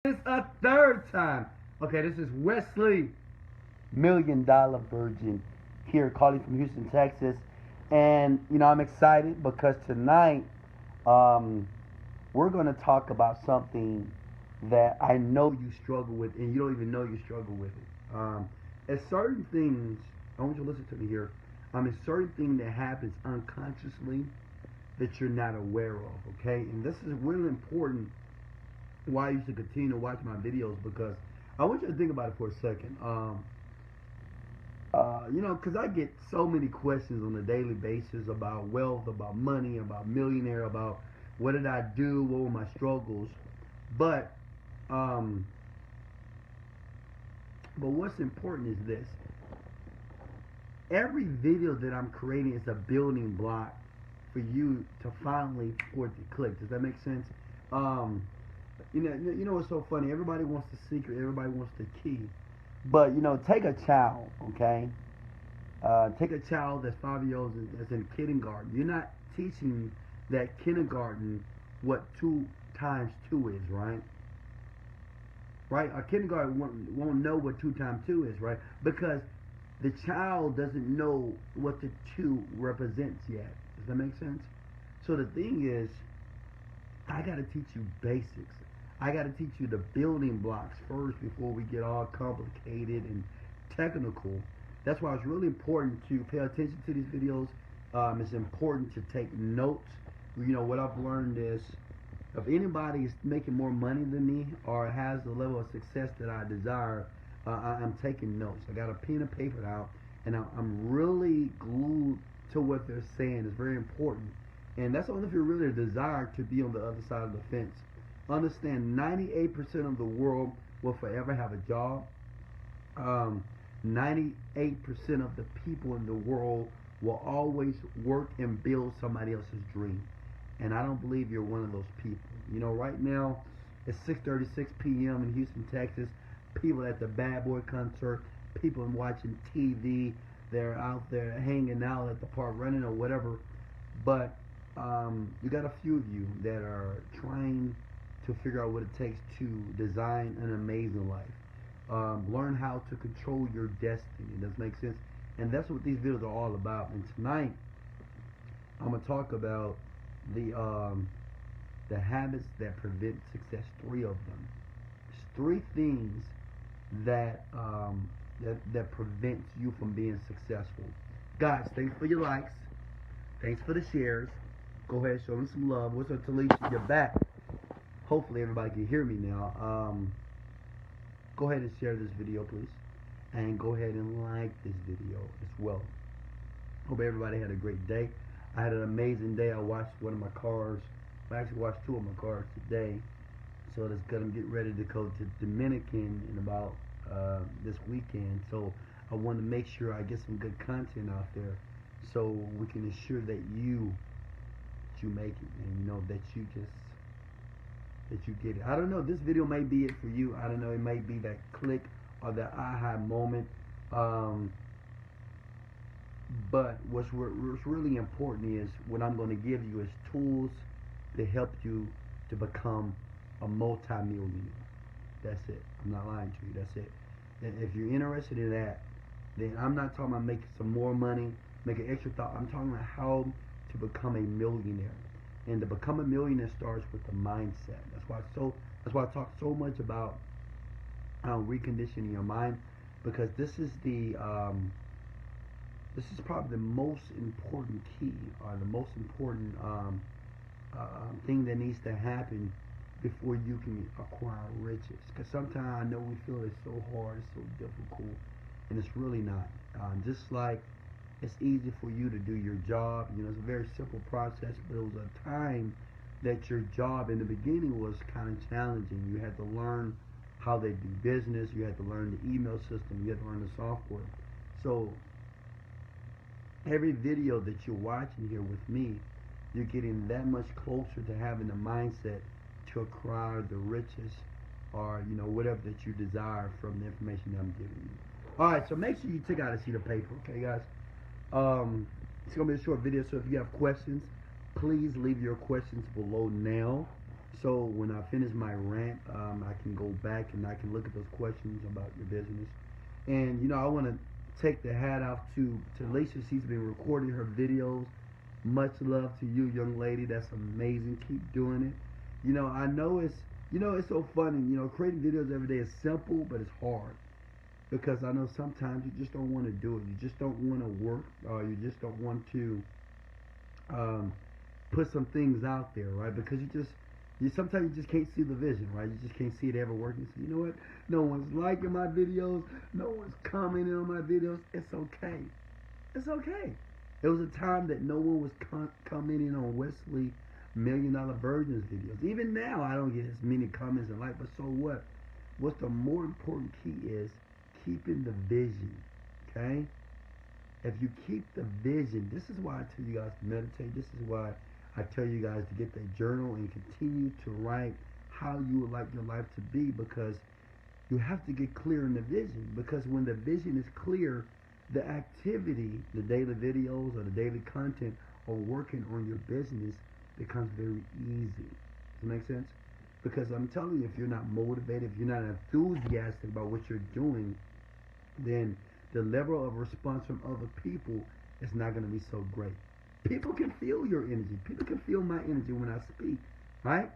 It's a third time. Okay, this is Wesley Virgin here calling from Houston, Texas. And, I'm excited because tonight um, we're going to talk about something that I know you struggle with and you don't even know you struggle with it. It's certain things, I want you to listen to me here. It's certain thing that happens unconsciously that you're not aware of, okay? And this is really important why you should continue to watch my videos, because I want you to think about it for a second. Because I get so many questions on a daily basis about wealth, about money, about millionaire, about what did I do, what were my struggles. But, um, but what's important is this. Every video that I'm creating is a building block for you to finally for it to click. Does that make sense? Um, you know what's so funny? Everybody wants the secret. Everybody wants the key. But take a child, okay? Take a child that's 5 years old that's in kindergarten. You're not teaching that kindergarten what 2 times 2 is, right? Right? A kindergarten won't know what 2 times 2 is, right? Because the child doesn't know what the 2 represents yet. Does that make sense? So the thing is, I got to teach you basics. I got to teach you the building blocks first before we get all complicated and technical. That's why it's really important to pay attention to these videos. It's important to take notes. What I've learned is, if anybody is making more money than me or has the level of success that I desire, I'm taking notes. I got a pen and paper out, and I'm really glued to what they're saying. It's very important. And that's only if you really desire to be on the other side of the fence. Understand, 98% of the world will forever have a job. 98% of the people in the world will always work and build somebody else's dream. And I don't believe you're one of those people. Right now, it's 6:36 p.m. in Houston, Texas. People at the Bad Boy concert, people watching TV, they're out there hanging out at the park, running or whatever. But you got a few of you that are trying to figure out what it takes to design an amazing life. Learn how to control your destiny. Does that make sense? And that's what these videos are all about. And tonight, I'm gonna talk about the habits that prevent success. 3 of them. It's 3 things that that prevents you from being successful. Guys, thanks for your likes. Thanks for the shares. Go ahead, show them some love. What's up, Talisha? You're back. Hopefully everybody can hear me now. Go ahead and share this video, please. And go ahead and like this video as well. Hope everybody had a great day. I had an amazing day. I washed one of my cars. I actually washed 2 of my cars today. So that's gonna get ready to go to Dominican in about this weekend. So I want to make sure I get some good content out there, so we can ensure that you make it, and that you get it. I don't know. This video may be it for you. I don't know. It may be that click or that aha moment. But what's really important is what I'm going to give you is tools to help you to become a multi-millionaire. That's it. I'm not lying to you. That's it. And if you're interested in that, then I'm not talking about making some more money, making extra thought. I'm talking about how to become a millionaire. And to become a millionaire starts with the mindset. That's why I talk so much about reconditioning your mind, because this is probably the most important key, or the most important thing that needs to happen before you can acquire riches. Because sometimes I know we feel it's so hard, it's so difficult, and it's really not. Just like it's easy for you to do your job, it's a very simple process, but it was a time that your job in the beginning was kind of challenging. You had to learn how they do business, you had to learn the email system, you had to learn the software. So every video that you're watching here with me, you're getting that much closer to having the mindset to acquire the riches, or whatever that you desire from the information that I'm giving you. Alright, so make sure you take out a sheet of paper, okay guys? It's gonna be a short video, so if you have questions, please leave your questions below now. So when I finish my rant, I can go back and I can look at those questions about your business. And I want to take the hat off to Alicia. She's been recording her videos. Much love to you, young lady. That's amazing. Keep doing it. I know it's so funny. Creating videos every day is simple, but it's hard because I know sometimes you just don't want to do it. You just don't want to work, or you just don't want to put some things out there, right? Because you sometimes you just can't see the vision, right? You just can't see it ever working. So you know what? No one's liking my videos. No one's commenting on my videos. It's okay. It's okay. There was a time that no one was commenting on Wesley $1,000,000 Virgin's videos. Even now, I don't get as many comments and likes. But so what? What's the more important key is keeping the vision. Okay? If you keep the vision, this is why I tell you guys to meditate. This is why I tell you guys to get that journal and continue to write how you would like your life to be, because you have to get clear in the vision. Because when the vision is clear, the activity, the daily videos or the daily content or working on your business becomes very easy. Does that make sense? Because I'm telling you, if you're not motivated, if you're not enthusiastic about what you're doing, then the level of response from other people is not going to be so great. People can feel your energy. People can feel my energy when I speak, right?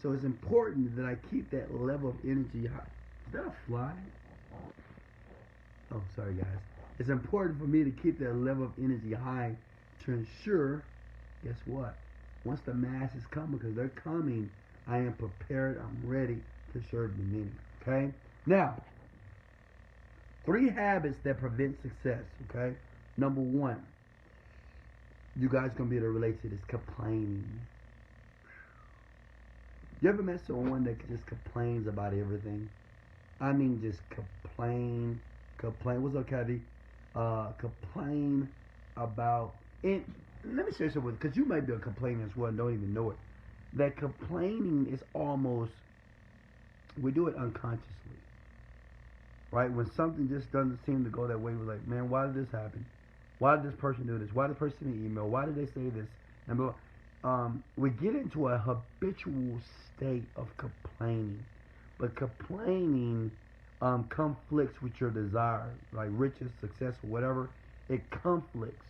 So it's important that I keep that level of energy high. Is that a fly? Oh, sorry guys. It's important for me to keep that level of energy high to ensure, guess what? Once the masses come, because they're coming, I am prepared, I'm ready to serve the many, okay? Now, 3 habits that prevent success, okay? Number 1, you guys gonna be able to relate to this: complaining. You ever met someone that just complains about everything? I mean, just complain. What's up, Kathy? Complain about it. Let me say something, because you might be a complainer as well and don't even know it. That complaining is almost, we do it unconsciously, right? When something just doesn't seem to go that way, we're like, man, why did this happen? Why did this person do this? Why did this person send an email? Why did they say this? And we get into a habitual state of complaining. But complaining conflicts with your desire, like riches, success, or whatever. It conflicts.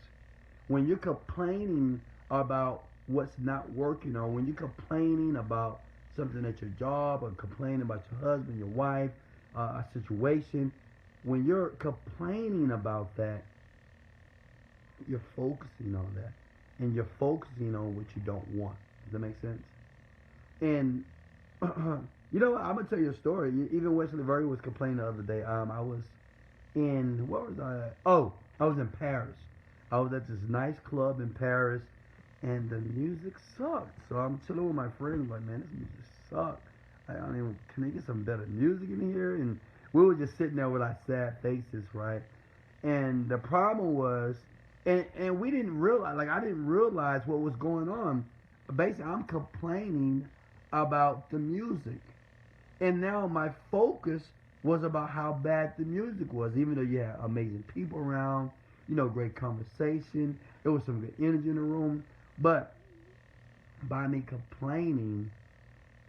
When you're complaining about what's not working, or when you're complaining about something at your job, or complaining about your husband, your wife, a situation, when you're complaining about that, you're focusing on that, and you're focusing on what you don't want. Does that make sense? And I'm gonna tell you a story. Even Wesley Virgin was complaining the other day. I was in, what was I at? Oh, I was in Paris. I was at this nice club in Paris, and the music sucked. So I'm chilling with my friends, like, man, this music sucks. Can they get some better music in here? And we were just sitting there with our sad faces, right? And the problem was, and we didn't realize, like, I didn't realize what was going on. Basically, I'm complaining about the music. And now my focus was about how bad the music was, even though you had amazing people around, great conversation. There was some good energy in the room. But by me complaining,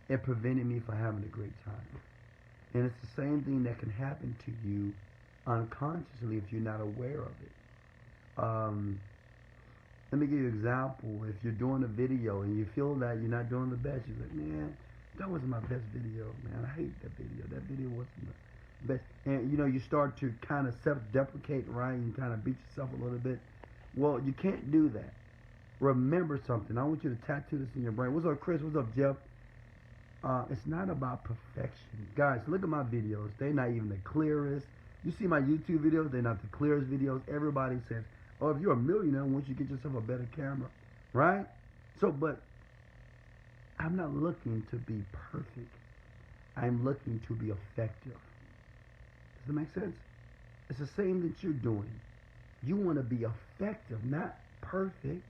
it prevented me from having a great time. And it's the same thing that can happen to you unconsciously if you're not aware of it. Let me give you an example. If you're doing a video and you feel that you're not doing the best, you're like, man, that wasn't my best video, man. I hate that video. That video wasn't the best. And, you start to kind of self-deprecate, right? And kind of beat yourself a little bit. Well, you can't do that. Remember something. I want you to tattoo this in your brain. What's up, Chris? What's up, Jeff? It's not about perfection. Guys, look at my videos. They're not even the clearest. You see my YouTube videos, they're not the clearest videos. Everybody says, oh, if you're a millionaire, why don't you get yourself a better camera, right? So, but I'm not looking to be perfect. I'm looking to be effective. Does that make sense? It's the same that you're doing. You want to be effective, not perfect.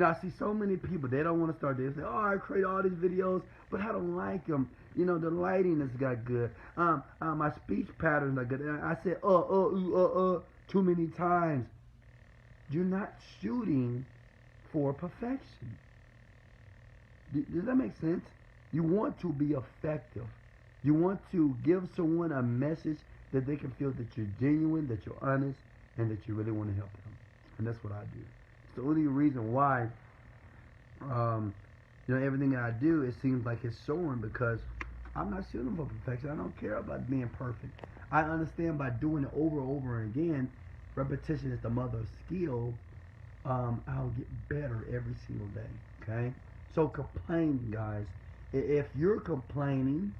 I see so many people, they don't want to start. They say, oh, I create all these videos, but I don't like them. The lighting is got good. My speech patterns are good. And I said, too many times. You're not shooting for perfection. Does that make sense? You want to be effective. You want to give someone a message that they can feel that you're genuine, that you're honest, and that you really want to help them. And that's what I do. It's the only reason why, everything that I do, it seems like it's soaring because I'm not shooting for perfection. I don't care about being perfect. I understand by doing it over and over again, repetition is the mother of skill. I'll get better every single day. Okay? So complaining, guys. If you're complaining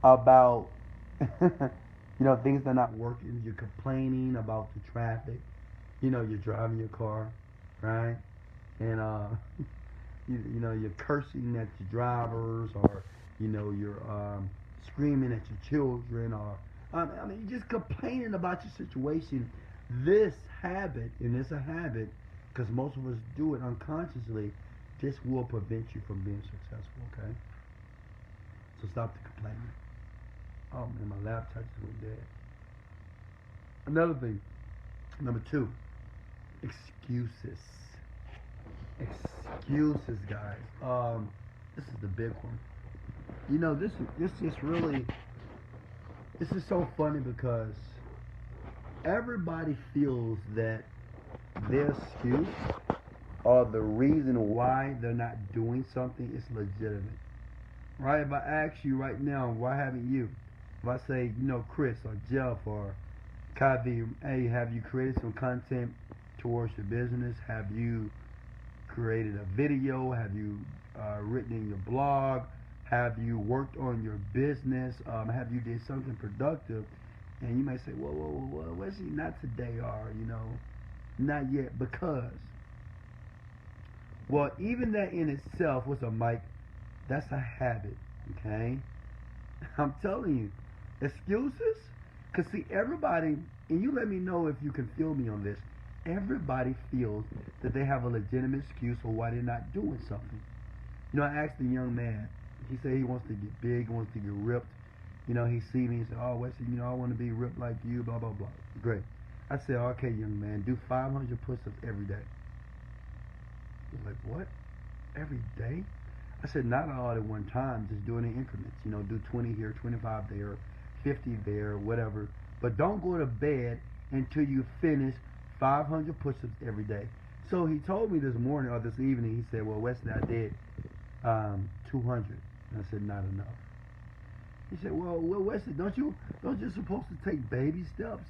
about things that are not working, you're complaining about the traffic, you're driving your car, right? And you're cursing at your drivers, or you're screaming at your children, or you're just complaining about your situation. This habit, and it's a habit because most of us do it unconsciously, this will prevent you from being successful. Okay, so stop the complaining. Oh man, my laptop just went dead. Another thing, number 2, excuses. Excuses, guys. This is the big one. This is so funny because everybody feels that their excuse or the reason why they're not doing something is legitimate. Right? If I ask you right now, why haven't you? If I say, Chris or Jeff or Kavi, hey, have you created some content towards your business? Have you created a video? Have you written in your blog? Have you worked on your business? Have you did something productive? And you may say, whoa, Wesley, not today, or, not yet, because, well, even that in itself, what's a mic? That's a habit, okay? I'm telling you, excuses, because see, everybody, and you let me know if you can feel me on this, everybody feels that they have a legitimate excuse for why they're not doing something. I asked a young man, he said he wants to get big, wants to get ripped. He see me and said, oh, Wesley, I want to be ripped like you, blah, blah, blah. Great. I said, okay, young man, do 500 push-ups every day. He was like, what? Every day? I said, not all at one time, just do it in increments. Do 20 here, 25 there, 50 there, whatever. But don't go to bed until you finish 500 push-ups every day. So he told me this morning or this evening, he said, well, Wesley, I did 200. And I said, not enough. He said, well, Wesley, don't you supposed to take baby steps?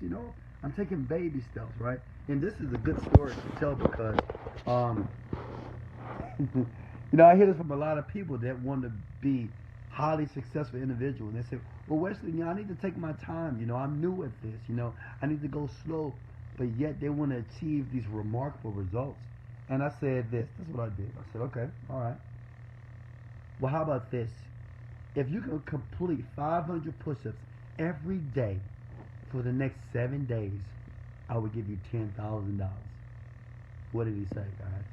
I'm taking baby steps, right? And this is a good story to tell because, I hear this from a lot of people that want to be highly successful individuals. And they say, well, Wesley, I need to take my time. I'm new at this. I need to go slow. But yet they want to achieve these remarkable results. And I said this. This is what I did. I said, okay, all right. Well, how about this? If you can complete 500 push-ups every day for the next 7 days, I would give you $10,000. What did he say, guys?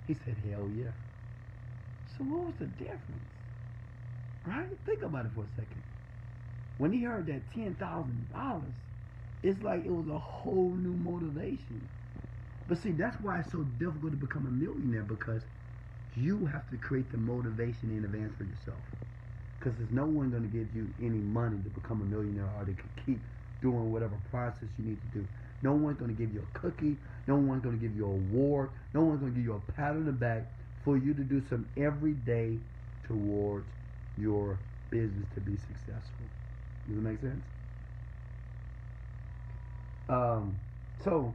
He said, hell yeah. So what was the difference? Right? Think about it for a second. When he heard that $10,000, it's like it was a whole new motivation. But see, that's why it's so difficult to become a millionaire, because you have to create the motivation in advance for yourself. Because there's no one going to give you any money to become a millionaire, or to keep doing whatever process you need to do. No one's going to give you a cookie. No one's going to give you an award. No one's going to give you a pat on the back for you to do some every day towards your business to be successful. Does it make sense? So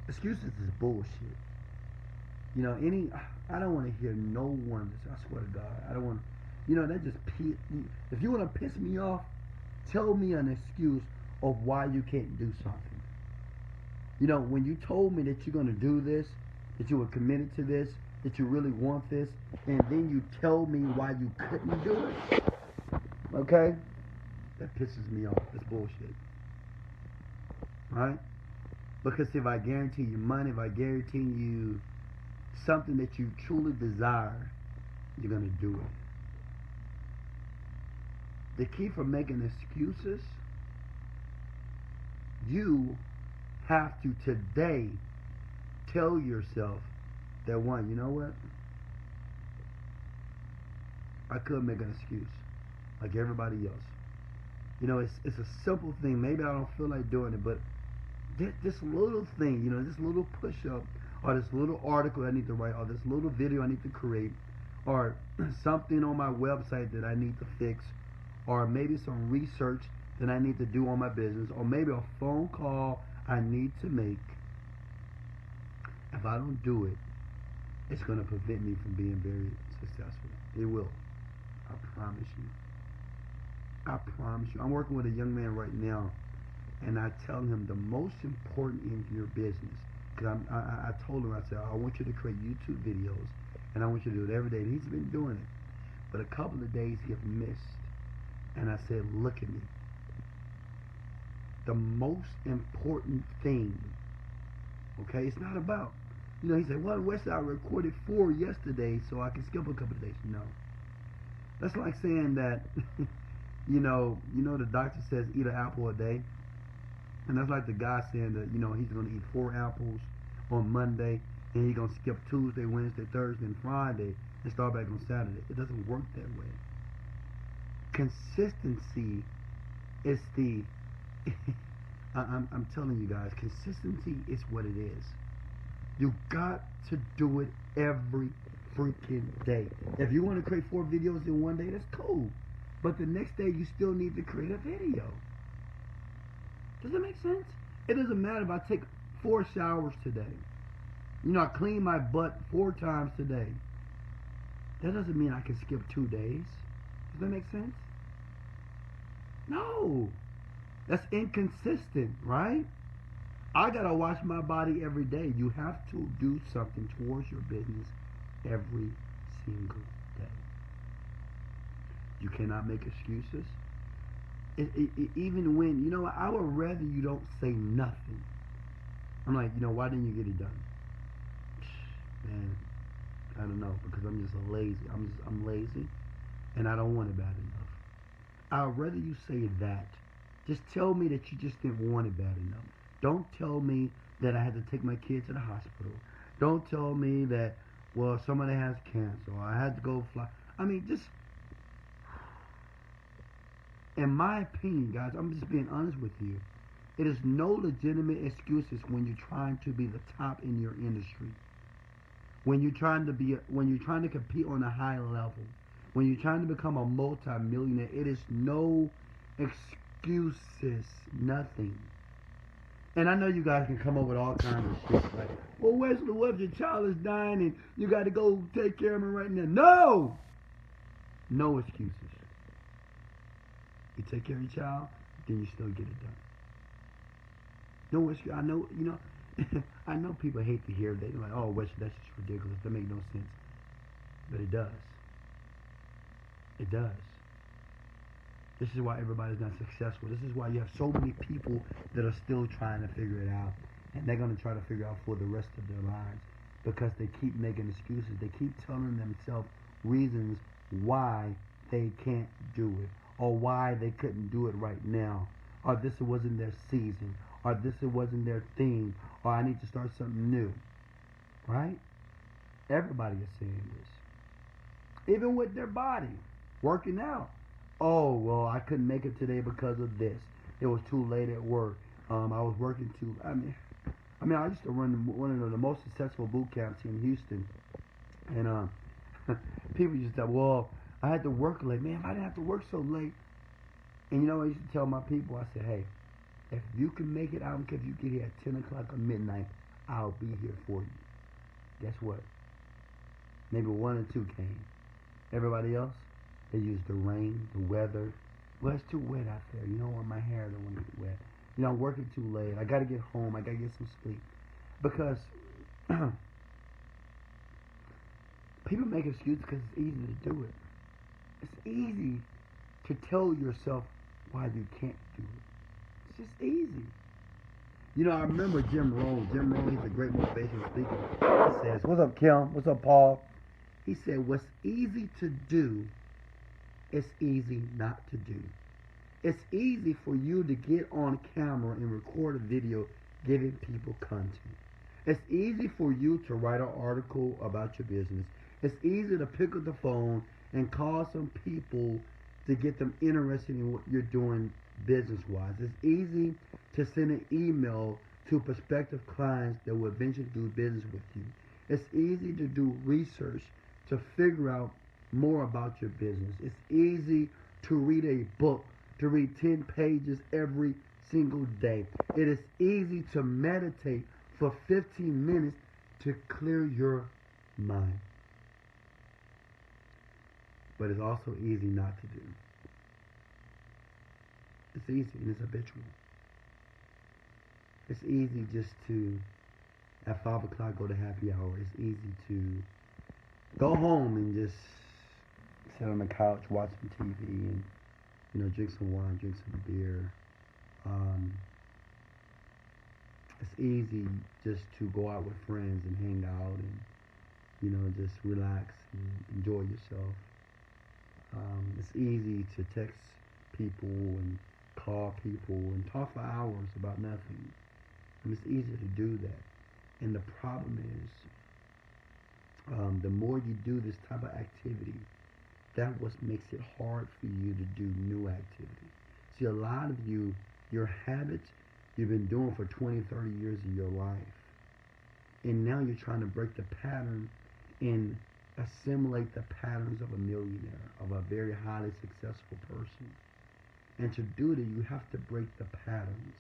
excuses is bullshit. I don't want to hear no one. I swear to God, I don't want. That just if you want to piss me off, tell me an excuse of why you can't do something. When you told me that you're going to do this, that you were committed to this, that you really want this, and then you tell me why you couldn't do it, okay? That pisses me off. That's bullshit. Right? Because if I guarantee you money, if I guarantee you something that you truly desire, you're going to do it. The key for making excuses, you have to today tell yourself that, one, you know what? I could make an excuse like everybody else. You know, it's a simple thing. Maybe I don't feel like doing it, but this little thing, you know, this little push-up, or this little article I need to write, or this little video I need to create, or something on my website that I need to fix, or maybe some research that I need to do on my business, or maybe a phone call I need to make. If I don't do it, it's going to prevent me from being very successful. It will. I promise you. I promise you. I'm working with a young man right now, and I tell him the most important in your business, because I told him, I said, I want you to create YouTube videos, and I want you to do it every day. And he's been doing it. But a couple of days he have missed. And I said, look at me. The most important thing, okay, it's not about, you know, he said, well, Wesley, I recorded 4 yesterday, so I can skip a couple of days. No. That's like saying that, you know, the doctor says eat an apple a day. And that's like the guy saying that, you know, he's going to eat 4 apples on Monday, and he's going to skip Tuesday, Wednesday, Thursday, and Friday, and start back on Saturday. It doesn't work that way. Consistency is the, I'm telling you guys, consistency is what it is. You got to do it every freaking day. If you want to create 4 videos in one day, that's cool. But the next day, you still need to create a video. Does that make sense? It doesn't matter if I take 4 showers today. You know, I clean my butt 4 times today. That doesn't mean I can skip 2 days. Does that make sense? No. That's inconsistent, right? I gotta watch my body every day. You have to do something towards your business every single day. You cannot make excuses. Even when, you know, I would rather you don't say nothing. I'm like, you know, why didn't you get it done? Man, I don't know, because I'm just lazy. I'm lazy, and I don't want it bad enough. I'd rather you say that. Just tell me that you just didn't want it bad enough. Don't tell me that I had to take my kid to the hospital. Don't tell me that, well, somebody has cancer, or I had to go fly. I mean, just, in my opinion, guys, I'm just being honest with you. It is no legitimate excuses when you're trying to be the top in your industry. When you're trying to compete on a high level. When you're trying to become a multi-millionaire, it is no excuses, nothing. And I know you guys can come up with all kinds of shit, like, well, Wesley, what if your child is dying and you got to go take care of him right now? No! No excuses. You take care of your child, then you still get it done. No excuse. I know, you know, I know people hate to hear that. They're like, oh, Wesley, that's just ridiculous. That makes no sense. But it does. It does. This is why everybody's not successful. This is why you have so many people that are still trying to figure it out. And they're going to try to figure out for the rest of their lives. Because they keep making excuses. They keep telling themselves reasons why they can't do it. Or why they couldn't do it right now. Or this wasn't their season. Or this wasn't their thing. Or I need to start something new. Right? Everybody is saying this. Even with their body. Working out. Oh, well, I couldn't make it today because of this. It was too late at work. I was working too. I mean, I used to run one of the most successful boot camps in Houston, and people used to say, "Well, I had to work late." Man, if I didn't have to work so late, and you know, I used to tell my people, I said, "Hey, if you can make it, I don't care if you get here at 10 o'clock or midnight, I'll be here for you." Guess what? Maybe 1 or 2 came. Everybody else, they used the rain, the weather. Well, it's too wet out there. You know what? My hair don't want to get wet. You know, I'm working too late. I got to get home. I got to get some sleep. Because people make excuses because it's easy to do it. It's easy to tell yourself why you can't do it. It's just easy. You know, I remember Jim Rohn. Jim Rohn, he's a great motivational speaker. He says, "What's up, Kim? What's up, Paul?" He said, "What's easy to do, it's easy not to do." It's easy for you to get on camera and record a video giving people content. It's easy for you to write an article about your business. It's easy to pick up the phone and call some people to get them interested in what you're doing business wise. It's easy to send an email to prospective clients that will eventually do business with you. It's easy to do research to figure out more about your business. It's easy to read a book, to read 10 pages every single day. It is easy to meditate for 15 minutes to clear your mind. But it's also easy not to do. It's easy and it's habitual. It's easy just to, at 5 o'clock, go to happy hour. It's easy to go home and just sit on the couch, watch some TV, and drink some wine, drink some beer. It's easy just to go out with friends and hang out and just relax and enjoy yourself. It's easy to text people and call people and talk for hours about nothing. And it's easy to do that. And the problem is, the more you do this type of activity, that what makes it hard for you to do new activity. See, a lot of you, your habits you've been doing for 20, 30 years of your life. And now you're trying to break the pattern and assimilate the patterns of a millionaire, of a very highly successful person. And to do that, you have to break the patterns.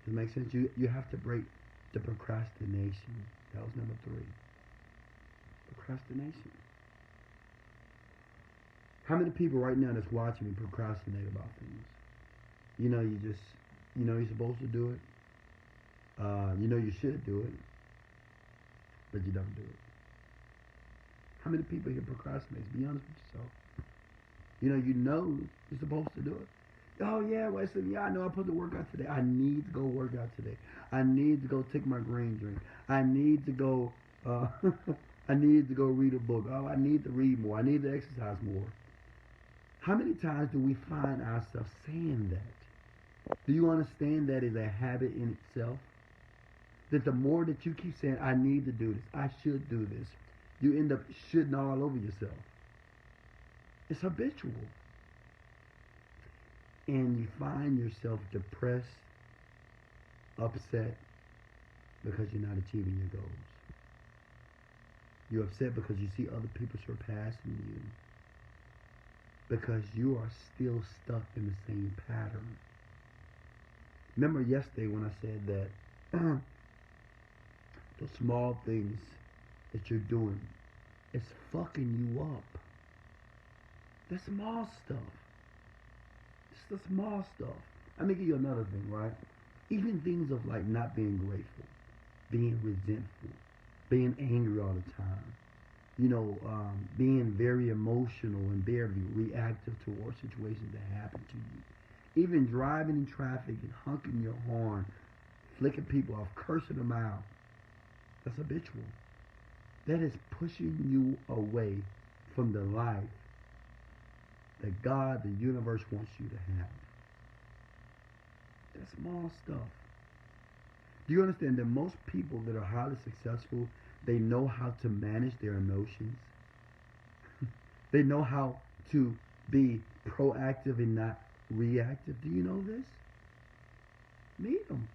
Does it make sense? You have to break the procrastination. That was number 3. Procrastination. How many people right now that's watching me procrastinate about things? You're supposed to do it. You should do it, but you don't do it. How many people here procrastinate? Be honest with yourself. You're supposed to do it. Oh yeah, Wesley, yeah, I know I'm supposed to work out today. I need to go work out today. I need to go take my green drink. I need to go I need to go read a book. Oh, I need to read more. I need to exercise more. How many times do we find ourselves saying that? Do you understand that is a habit in itself? That the more that you keep saying, I need to do this, I should do this, you end up shitting all over yourself. It's habitual. And you find yourself depressed, upset, because you're not achieving your goals. You're upset because you see other people surpassing you, because you are still stuck in the same pattern. Remember yesterday when I said that the small things that you're doing is fucking you up. The small stuff. It's the small stuff. Let me give you another thing, right? Even things of like not being grateful, being resentful, being angry all the time, being very emotional and very reactive towards situations that happen to you. Even driving in traffic and honking your horn, flicking people off, cursing them out. That's habitual. That is pushing you away from the life that God, the universe, wants you to have. That small stuff. Do you understand that most people that are highly successful, they know how to manage their emotions? They know how to be proactive and not reactive. Do you know this? Meet them.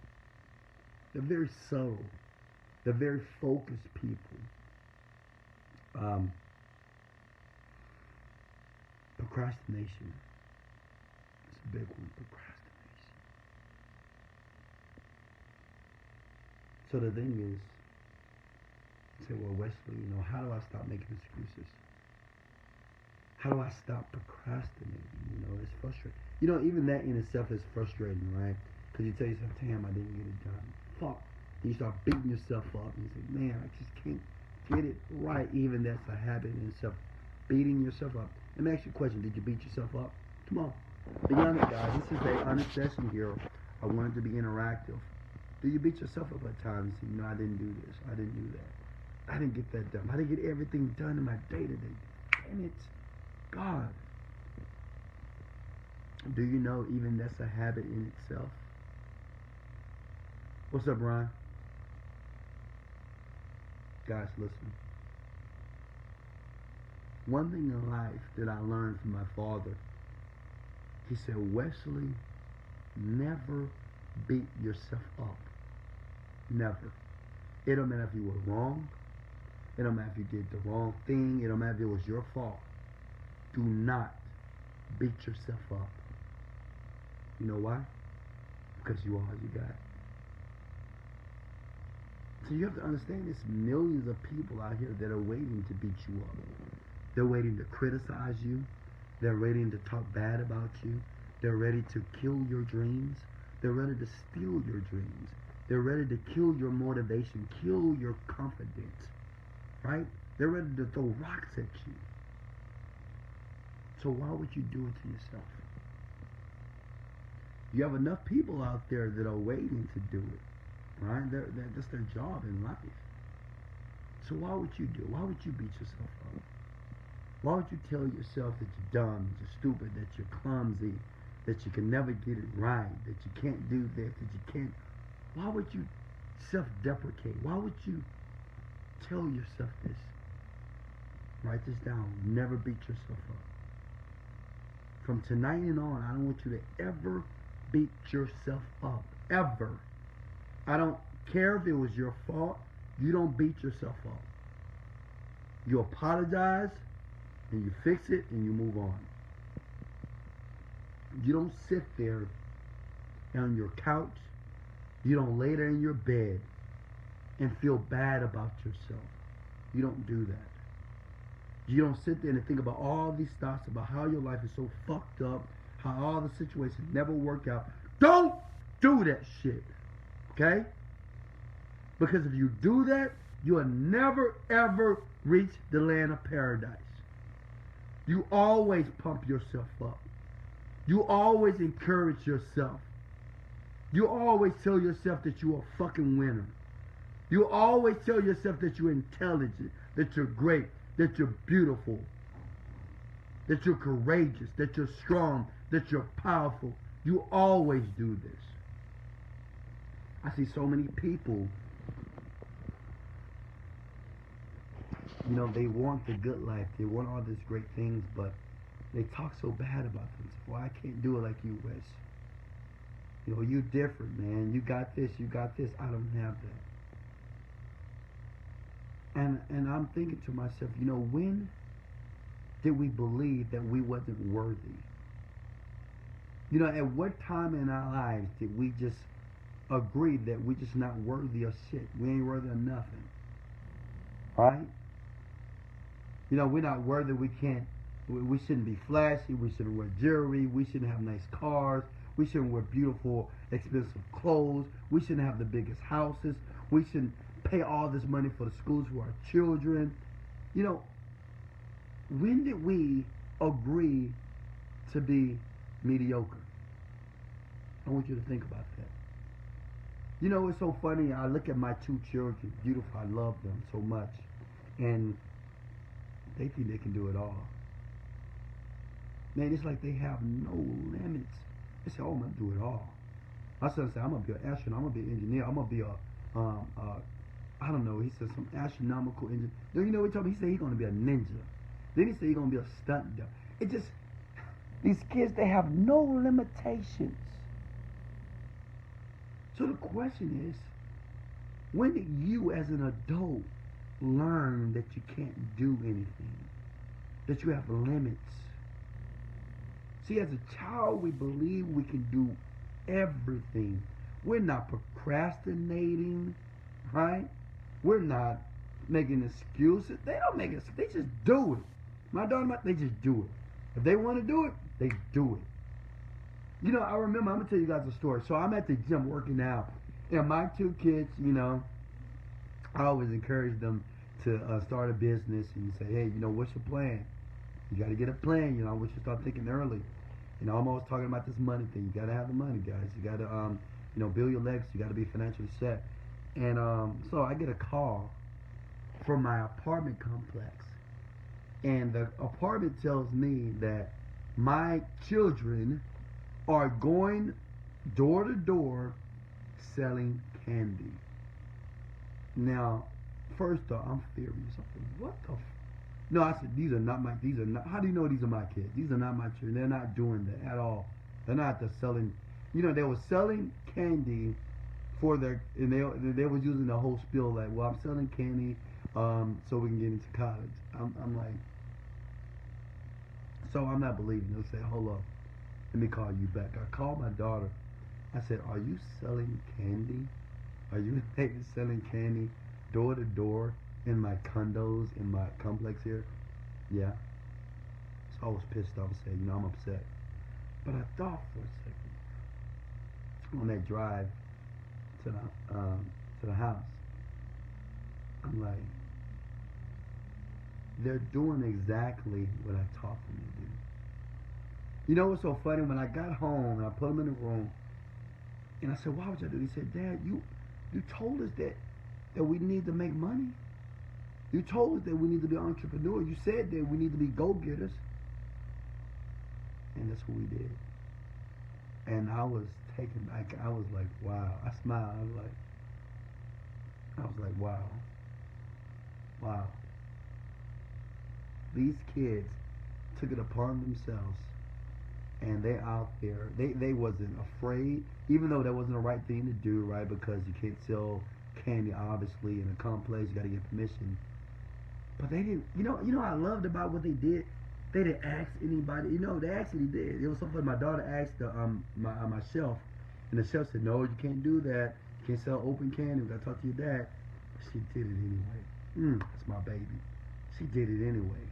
They're very subtle. They're very focused people. Procrastination. It's a big one. Procrastination. So the thing is, you say, well, Wesley, how do I stop making excuses? How do I stop procrastinating? It's frustrating. Even that in itself is frustrating, right? Because you tell yourself, damn, I didn't get it done. Fuck. And you start beating yourself up. And you say, man, I just can't get it right. Even that's a habit in itself. Beating yourself up. Let me ask you a question. Did you beat yourself up? Come on. Be honest, guys. This is an honest session here. I wanted to be interactive. Do you beat yourself up at times and say, I didn't do this. I didn't do that. I didn't get that done. I didn't get everything done in my day-to-day. Damn it. God. Do you know even that's a habit in itself? What's up, Ron? Guys, listen. One thing in life that I learned from my father, he said, Wesley, never beat yourself up. Never. It don't matter if you were wrong. It don't matter if you did the wrong thing. It don't matter if it was your fault. Do not beat yourself up. You know why? Because you are all you got. So you have to understand there's millions of people out here that are waiting to beat you up. They're waiting to criticize you. They're waiting to talk bad about you. They're ready to kill your dreams. They're ready to steal your dreams. They're ready to kill your motivation, kill your confidence, right? They're ready to throw rocks at you. So why would you do it to yourself? You have enough people out there that are waiting to do it, right? That's their job in life. So why would you do it? Why would you beat yourself up? Why would you tell yourself that you're dumb, that you're stupid, that you're clumsy, that you can never get it right, that you can't do this, that you can't? Why would you self-deprecate? Why would you tell yourself this? Write this down. Never beat yourself up. From tonight and on, I don't want you to ever beat yourself up. Ever. I don't care if it was your fault. You don't beat yourself up. You apologize, and you fix it, and you move on. You don't sit there on your couch. You don't lay there in your bed and feel bad about yourself. You don't do that. You don't sit there and think about all these thoughts about how your life is so fucked up, how all the situations never work out. Don't do that shit. Okay? Because if you do that, you will never ever reach the land of paradise. You always pump yourself up. You always encourage yourself. You always tell yourself that you're a fucking winner. You always tell yourself that you're intelligent, that you're great, that you're beautiful, that you're courageous, that you're strong, that you're powerful. You always do this. I see so many people, you know, they want the good life. They want all these great things, but they talk so bad about themselves. Well, I can't do it like you, Wes. You know, you different, man. You got this, you got this. I don't have that. And I'm thinking to myself, you know, when did we believe that we wasn't worthy? You know, at what time in our lives did we just agree that we just not worthy of shit? We ain't worthy of nothing. Right? You know, we're not worthy. We shouldn't be flashy. We shouldn't wear jewelry. We shouldn't have nice cars. We shouldn't wear beautiful, expensive clothes. We shouldn't have the biggest houses. We shouldn't pay all this money for the schools for our children. You know, when did we agree to be mediocre? I want you to think about that. You know, it's so funny. I look at my two children, beautiful. I love them so much. And they think they can do it all. Man, it's like they have no limits. They say, oh, I'm going to do it all. My son said, I'm going to be an astronaut. I'm going to be an engineer. I'm going to be I don't know. He said some astronomical engineer. You know what he told me? He said he's going to be a ninja. Then he said he's going to be a stunt double. It just, these kids, they have no limitations. So the question is, when did you as an adult learn that you can't do anything? That you have limits? See, as a child, we believe we can do everything. We're not procrastinating, right? We're not making excuses. They don't make excuses. They just do it. My daughter, they just do it. If they want to do it, they do it. You know, I remember, I'm going to tell you guys a story. So I'm at the gym working out. And my two kids, you know, I always encourage them to start a business and say, hey, you know, what's your plan? You got to get a plan. You know, I want you to start thinking early. You know, I'm always talking about this money thing. You got to have the money, guys. You got to, you know, build your legacy. You got to be financially set. And so I get a call from my apartment complex. And the apartment tells me that my children are going door to door selling candy. Now, first off, I'm furious. I'm like, what the No, I said, these are not my, these are not, how do you know these are my kids? These are not my children. They're not doing that at all. They're not the selling, they were selling candy for their, and they was using the whole spiel like, well, I'm selling candy so we can get into college. I'm like, so I'm not believing. They'll say, hold up, let me call you back. I called my daughter. I said, are you selling candy? Are you selling candy door to door in my condos, in my complex here? Yeah. So I was pissed off and said, I'm upset. But I thought for a second, on that drive to the house, I'm like, they're doing exactly what I taught them to do. You know what's so funny? When I got home and I put them in the room, and I said, why would y'all do this? He said, Dad, you told us that we need to make money. You told us that we need to be entrepreneurs. You said that we need to be go-getters. And that's what we did. And I was taken back. I was like, wow. I smiled. I was like, wow. Wow. These kids took it upon themselves, and they out there. They wasn't afraid, even though that wasn't the right thing to do, right? Because you can't sell candy, obviously, in a complex. You got to get permission. But they didn't. You know what I loved about what they did? They didn't ask anybody. They actually did. It was so funny. My daughter asked my chef, and the chef said, no, you can't do that. You can't sell open candy. We got to talk to your dad. But she did it anyway. That's my baby. She did it anyway.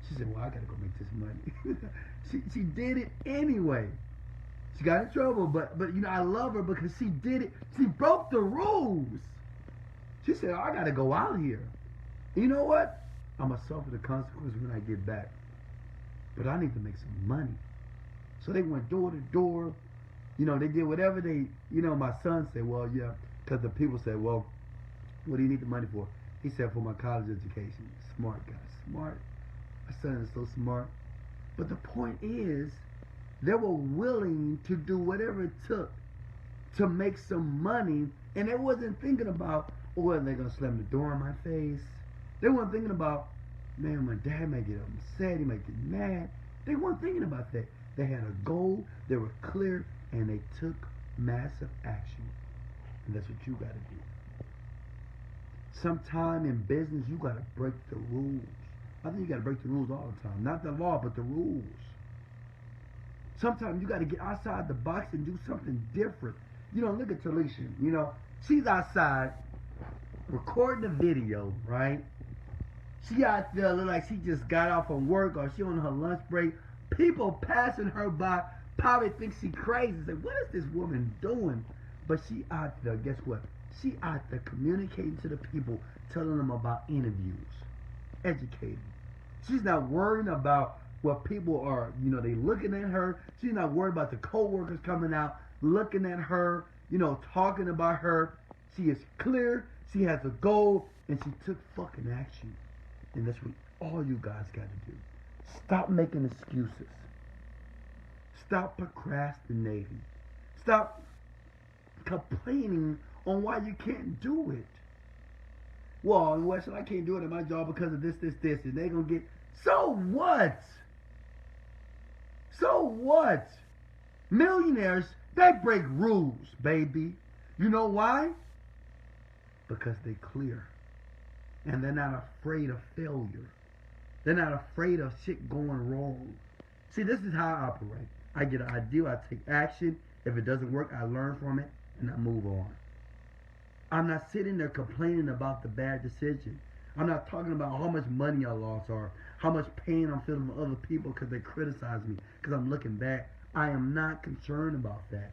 She said, well, I got to go make this money. she did it anyway. She got in trouble, but I love her because she did it. She broke the rules. She said, I got to go out here. You know what? I'm going to suffer the consequences when I get back. But I need to make some money. So they went door to door. They did whatever they, my son said, well, yeah, because the people said, well, what do you need the money for? He said, for my college education. Smart guy, smart. My son is so smart. But the point is, they were willing to do whatever it took to make some money, and they wasn't thinking about, oh, are they going to slam the door in my face? They weren't thinking about, man, my dad might get upset, he might get mad. They weren't thinking about that. They had a goal, they were clear, and they took massive action. And that's what you got to do. Sometime in business, you got to break the rules. I think you got to break the rules all the time. Not the law, but the rules. Sometimes you got to get outside the box and do something different. Look at Talisha. She's outside recording a video, right? She out there look like she just got off from work or she on her lunch break. People passing her by probably think she crazy. Say, what is this woman doing? But she out there, guess what? She out there communicating to the people, telling them about interviews, educating. She's not worrying about what people are, they looking at her. She's not worried about the co-workers coming out, looking at her, talking about her. She is clear, she has a goal, and she took fucking action. And that's what all you guys got to do. Stop making excuses. Stop procrastinating. Stop complaining on why you can't do it. Well, Wesley, I can't do it at my job because of this, and they're going to get... So what? So what? Millionaires, they break rules, baby. You know why? Because they're clear. And they're not afraid of failure. They're not afraid of shit going wrong. See, this is how I operate. I get an idea, I take action. If it doesn't work, I learn from it, and I move on. I'm not sitting there complaining about the bad decision. I'm not talking about how much money I lost or how much pain I'm feeling from other people because they criticize me because I'm looking back. I am not concerned about that.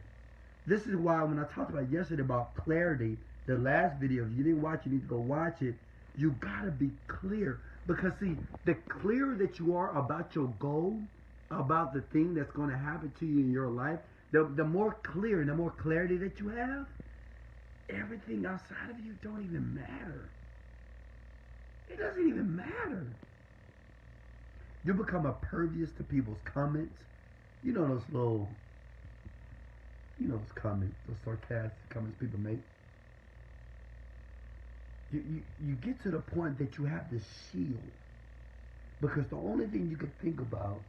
This is why when I talked about yesterday about clarity, the last video, if you didn't watch it, you need to go watch it. You gotta be clear. Because see, the clearer that you are about your goal, about the thing that's going to happen to you in your life, the more clear and the more clarity that you have, everything outside of you don't even matter. It doesn't even matter. You become impervious to people's comments. Those little, those comments, those sarcastic comments people make. You get to the point that you have this shield. Because the only thing you can think about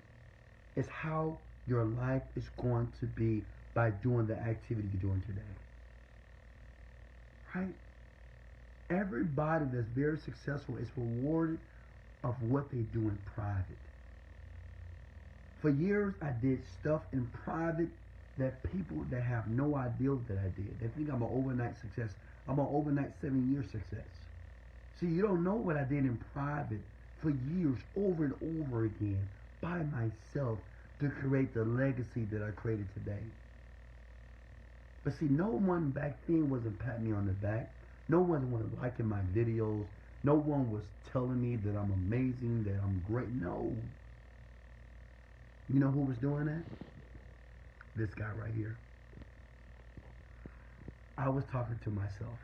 is how your life is going to be by doing the activity you're doing today. Right? Everybody that's very successful is rewarded of what they do in private. For years, I did stuff in private that people that have no idea that I did. They think I'm an overnight success. I'm an overnight 7-year success. See, you don't know what I did in private for years, over and over again, by myself, to create the legacy that I created today. But see, no one back then wasn't patting me on the back. No one was liking my videos. No one was telling me that I'm amazing, that I'm great. No. You know who was doing that? This guy right here. I was talking to myself.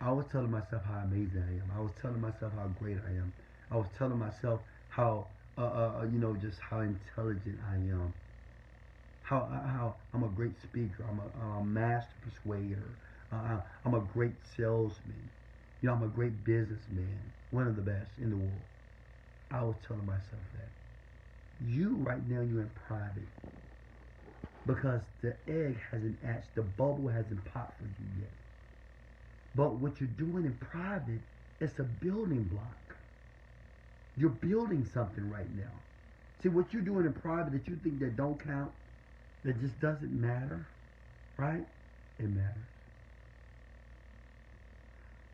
I was telling myself how amazing I am. I was telling myself how great I am. I was telling myself how, just how intelligent I am. How I'm a great speaker. I'm a master persuader. I'm a great salesman. I'm a great businessman. One of the best in the world. I was telling myself that. You right now, you're in private. Because the egg hasn't hatched. The bubble hasn't popped for you yet. But what you're doing in private is a building block. You're building something right now. See, what you're doing in private that you think that don't count, that just doesn't matter, right? It matters.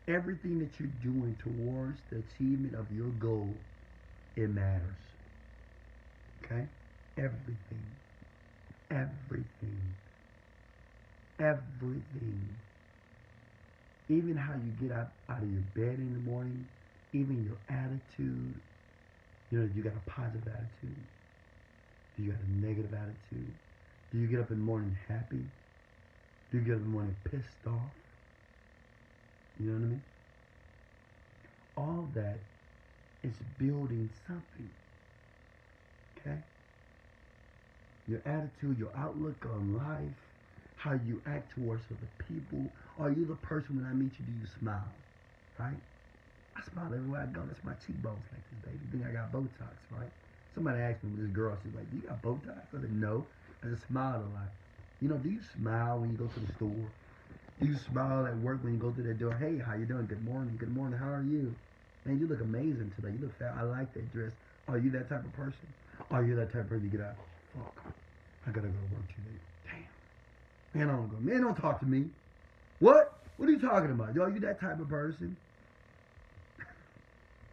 Everything that you're doing towards the achievement of your goal, it matters. Okay? Everything. Everything. Everything. Even how you get out of your bed in the morning, even your attitude. You got a positive attitude. Do you got a negative attitude? Do you get up in the morning happy? Do you get up in the morning pissed off? You know what I mean? All that is building something. Okay? Your attitude, your outlook on life, how you act towards other people. Are you the person when I meet you, do you smile? Right? I smile everywhere I go. That's my cheekbones like this, baby. You think I got Botox, right? Somebody asked me, this girl, she's like, do you got Botox? I said, no. I just smiled a lot. Do you smile when you go to the store? Do you smile at work when you go through that door? Hey, how you doing? Good morning. Good morning. How are you? Man, you look amazing today. You look fat. I like that dress. Are you that type of person? Are you that type of person you get out? Fuck. I gotta go to work today. Damn. Man, I don't go. Man, don't talk to me. What? What are you talking about? Are you that type of person?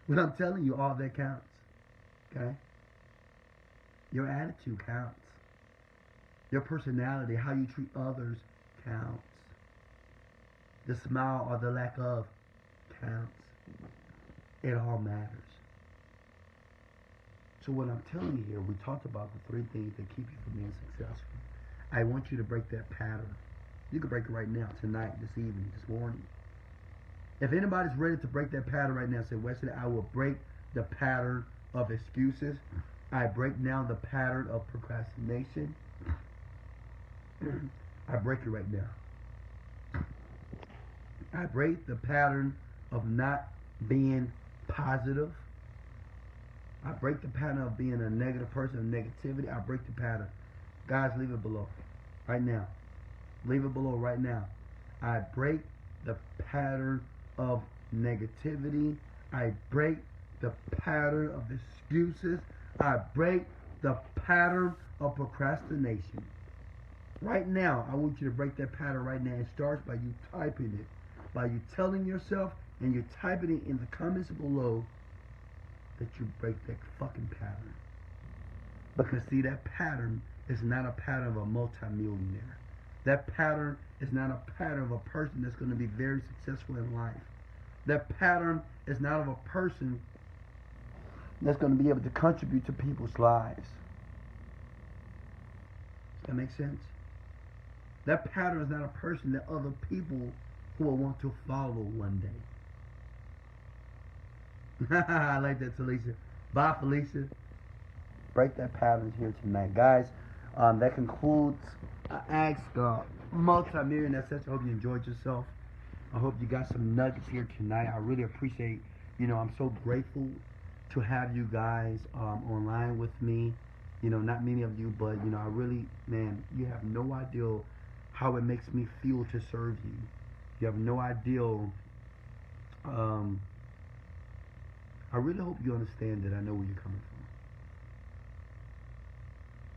When I'm telling you, all that counts. Okay? Your attitude counts. Your personality, how you treat others, counts. The smile or the lack of counts. It all matters. So what I'm telling you here, we talked about the 3 things that keep you from being successful. I want you to break that pattern. You can break it right now, tonight, this evening, this morning. If anybody's ready to break that pattern right now, say, Wesley, I will break the pattern of excuses. I break down the pattern of procrastination. I break it right now. I break the pattern of not being positive. I break the pattern of being a negative person, of negativity. I break the pattern. Guys, leave it below. Right now. Leave it below right now. I break the pattern of negativity. I break the pattern of excuses. I break the pattern of procrastination. Right now, I want you to break that pattern right now. It starts by you typing it. By you telling yourself and you're typing it in the comments below that you break that fucking pattern. Because see, that pattern is not a pattern of a multimillionaire. That pattern is not a pattern of a person that's going to be very successful in life. That pattern is not of a person that's going to be able to contribute to people's lives. Does that make sense? That pattern is not a person that other people who will want to follow one day. I like that, Felicia. Bye, Felicia. Break that pattern here tonight. Guys, that concludes Ask Multi-Millionaire Session. I hope you enjoyed yourself. I hope you got some nuggets here tonight. I really appreciate, I'm so grateful to have you guys online with me. You know, not many of you, but you know, I really, man, you have no idea how it makes me feel to serve you. You have no idea. I really hope you understand that I know where you're coming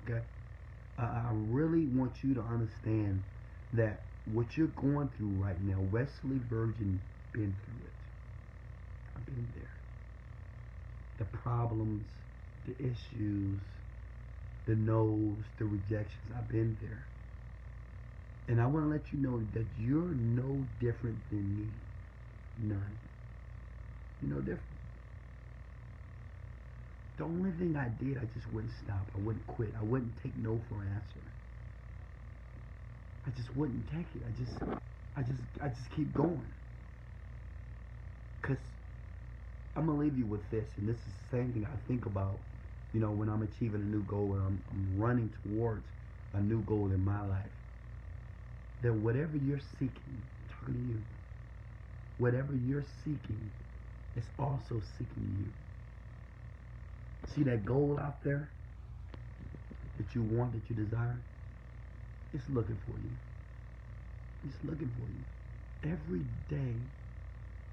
from. Okay, I really want you to understand that what you're going through right now, Wesley Virgin been through it. I've been there. The problems, the issues, the no's, the rejections. I've been there. And I want to let you know that you're no different than me. None. You're no different. The only thing I did, I just wouldn't stop. I wouldn't quit. I wouldn't take no for an answer. I just wouldn't take it. I just keep going. Cause I'm gonna leave you with this, and this is the same thing I think about, you know, when I'm achieving a new goal and I'm running towards a new goal in my life. That whatever you're seeking, I'm talking to you, whatever you're seeking is also seeking you. See that goal out there that you want, that you desire? It's looking for you. It's looking for you. Every day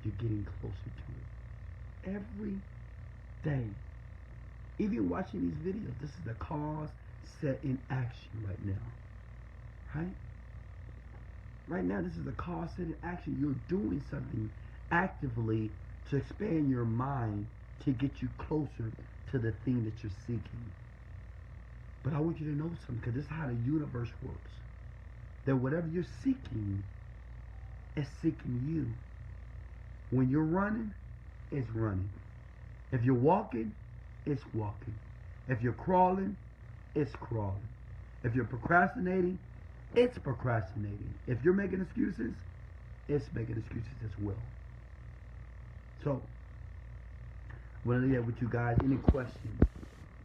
you're getting closer to it. Every day. Even watching these videos, this is the cause set in action right now. Right? Right now, this is the cause set in action. You're doing something actively to expand your mind to get you closer to the thing that you're seeking. But I want you to know something, because this is how the universe works. That whatever you're seeking is seeking you. When you're running, it's running. If you're walking, it's walking. If you're crawling, it's crawling. If you're procrastinating, it's procrastinating. If you're making excuses, it's making excuses as well. So, I'm going to leave that with you guys. Any questions?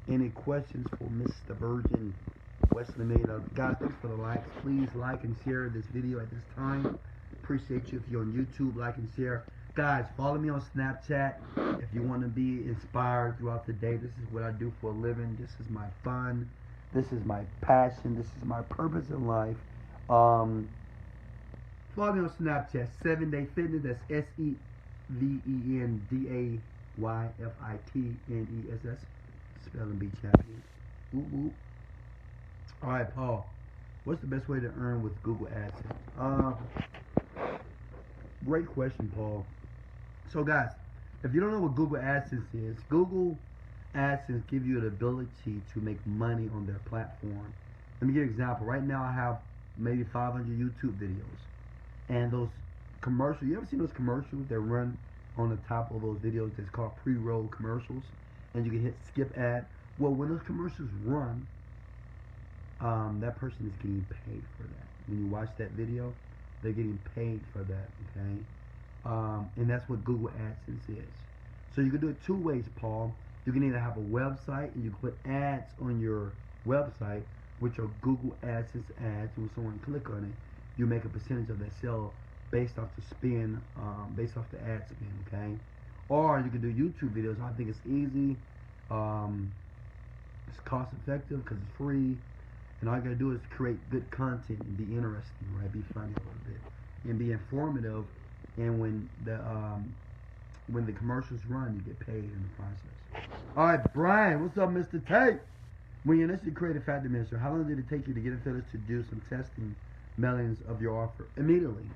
Any questions for Mr. Virgin, Wesley Millionaire? Guys, thanks for the likes. Please like and share this video at this time. Appreciate you. If you're on YouTube, like and share. Guys, follow me on Snapchat. If you want to be inspired throughout the day, this is what I do for a living. This is my fun. This is my passion. This is my purpose in life. Follow me on Snapchat. 7-Day Fitness. That's SEVENDAYFITNESS. Spelling bee champion. Whoop whoop. All right, Paul. What's the best way to earn with Google AdSense? Great question, Paul. So, guys, if you don't know what Google AdSense is, Google AdSense gives you the ability to make money on their platform. Let me give you an example. Right now, I have maybe 500 YouTube videos, and those commercials. You ever seen those commercials that run on the top of those videos? That's called pre-roll commercials, and you can hit skip ad. Well, when those commercials run, that person is getting paid for that. When you watch that video, they're getting paid for that, okay? And that's what Google AdSense is. So you can do it two ways, Paul. You can either have a website and you can put ads on your website, which are Google AdSense ads. And when someone click on it, you make a percentage of that sale based off the spin, based off the ad spin, okay? Or you can do YouTube videos. I think it's easy. It's cost effective because it's free. And all you gotta do is create good content and be interesting, right? Be funny a little bit and be informative. And when the commercials run, you get paid in the process. All right, Brian, what's up, Mr. Tate? When you initially created Fat Minister, how long did it take you to get affiliates to do some testing mailings of your offer? Immediately.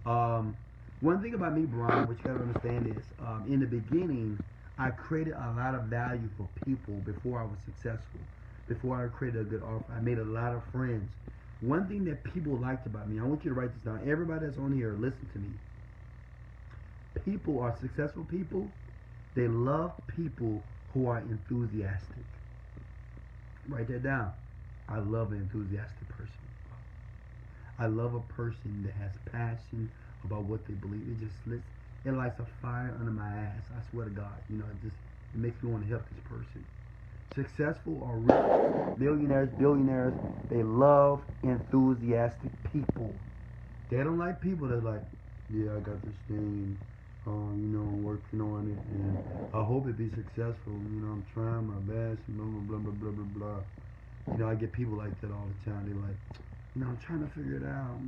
One thing about me, Brian, what you gotta understand is, in the beginning, I created a lot of value for people before I was successful. Before I created a good offer, I made a lot of friends. One thing that people liked about me, I want you to write this down. Everybody that's on here, listen to me. People are successful people. They love people who are enthusiastic. Write that down. I love an enthusiastic person. I love a person that has passion about what they believe. It lights a fire under my ass. I swear to God. You know, it makes me want to help this person. Successful or rich, millionaires, billionaires, they love enthusiastic people. They don't like people that like, yeah, I got this thing, I'm working on it, and I hope it be successful. I'm trying my best, blah, blah, blah, blah, blah, blah. I get people like that all the time. They're like, I'm trying to figure it out.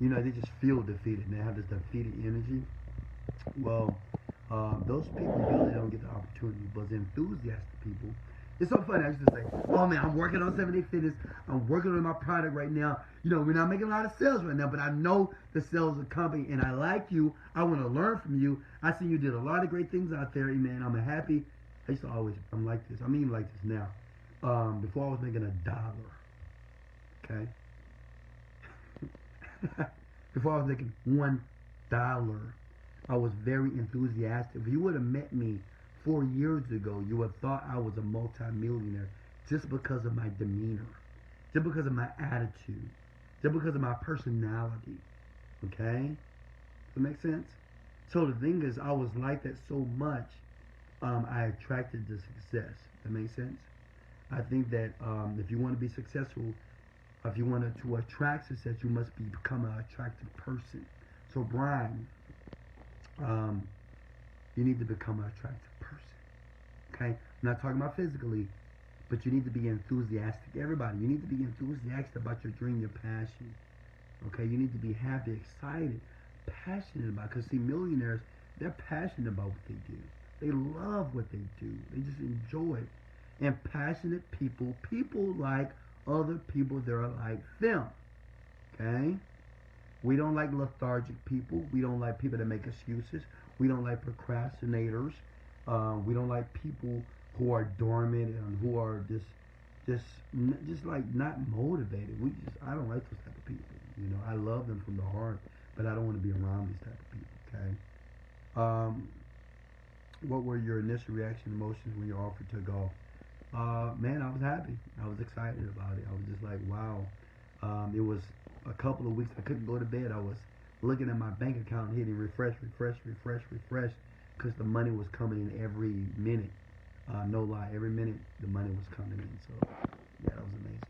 They just feel defeated. They have this defeated energy. Well, those people really don't get the opportunity, but the enthusiastic people. It's so funny. I used to say, "Oh man, I'm working on 7-Day Fitness. I'm working on my product right now. We're not making a lot of sales right now, but I know the sales are coming, and I like you. I want to learn from you. I see you did a lot of great things out there, man. I'm happy." I used to always, I'm like this. I'm even like this now. Before I was making $1, okay. Before I was making $1. I was very enthusiastic. If you would have met me 4 years ago, you would have thought I was a multi-millionaire just because of my demeanor, just because of my attitude, just because of my personality. Okay? Does that make sense? So the thing is, I was like that so much, I attracted the success. That makes sense? I think that if you want to be successful, if you want to attract success, you must become an attractive person. So Brian, you need to become an attractive person. Okay? I'm not talking about physically, but you need to be enthusiastic. Everybody, you need to be enthusiastic about your dream, your passion. Okay? You need to be happy, excited, passionate about it. Because see, millionaires, they're passionate about what they do. They love what they do. They just enjoy it. And passionate people like other people that are like them. Okay? We don't like lethargic people. We don't like people that make excuses. We don't like procrastinators. We don't like people who are dormant and who are just like not motivated. I don't like those type of people. I love them from the heart, but I don't want to be around these type of people. Okay. What were your initial reaction, emotions when you offered to golf? Man, I was happy. I was excited about it. I was just like, wow. It was a couple of weeks I couldn't go to bed. I was looking at my bank account, hitting refresh, because the money was coming in every minute. No lie, every minute the money was coming in. So yeah, that was amazing.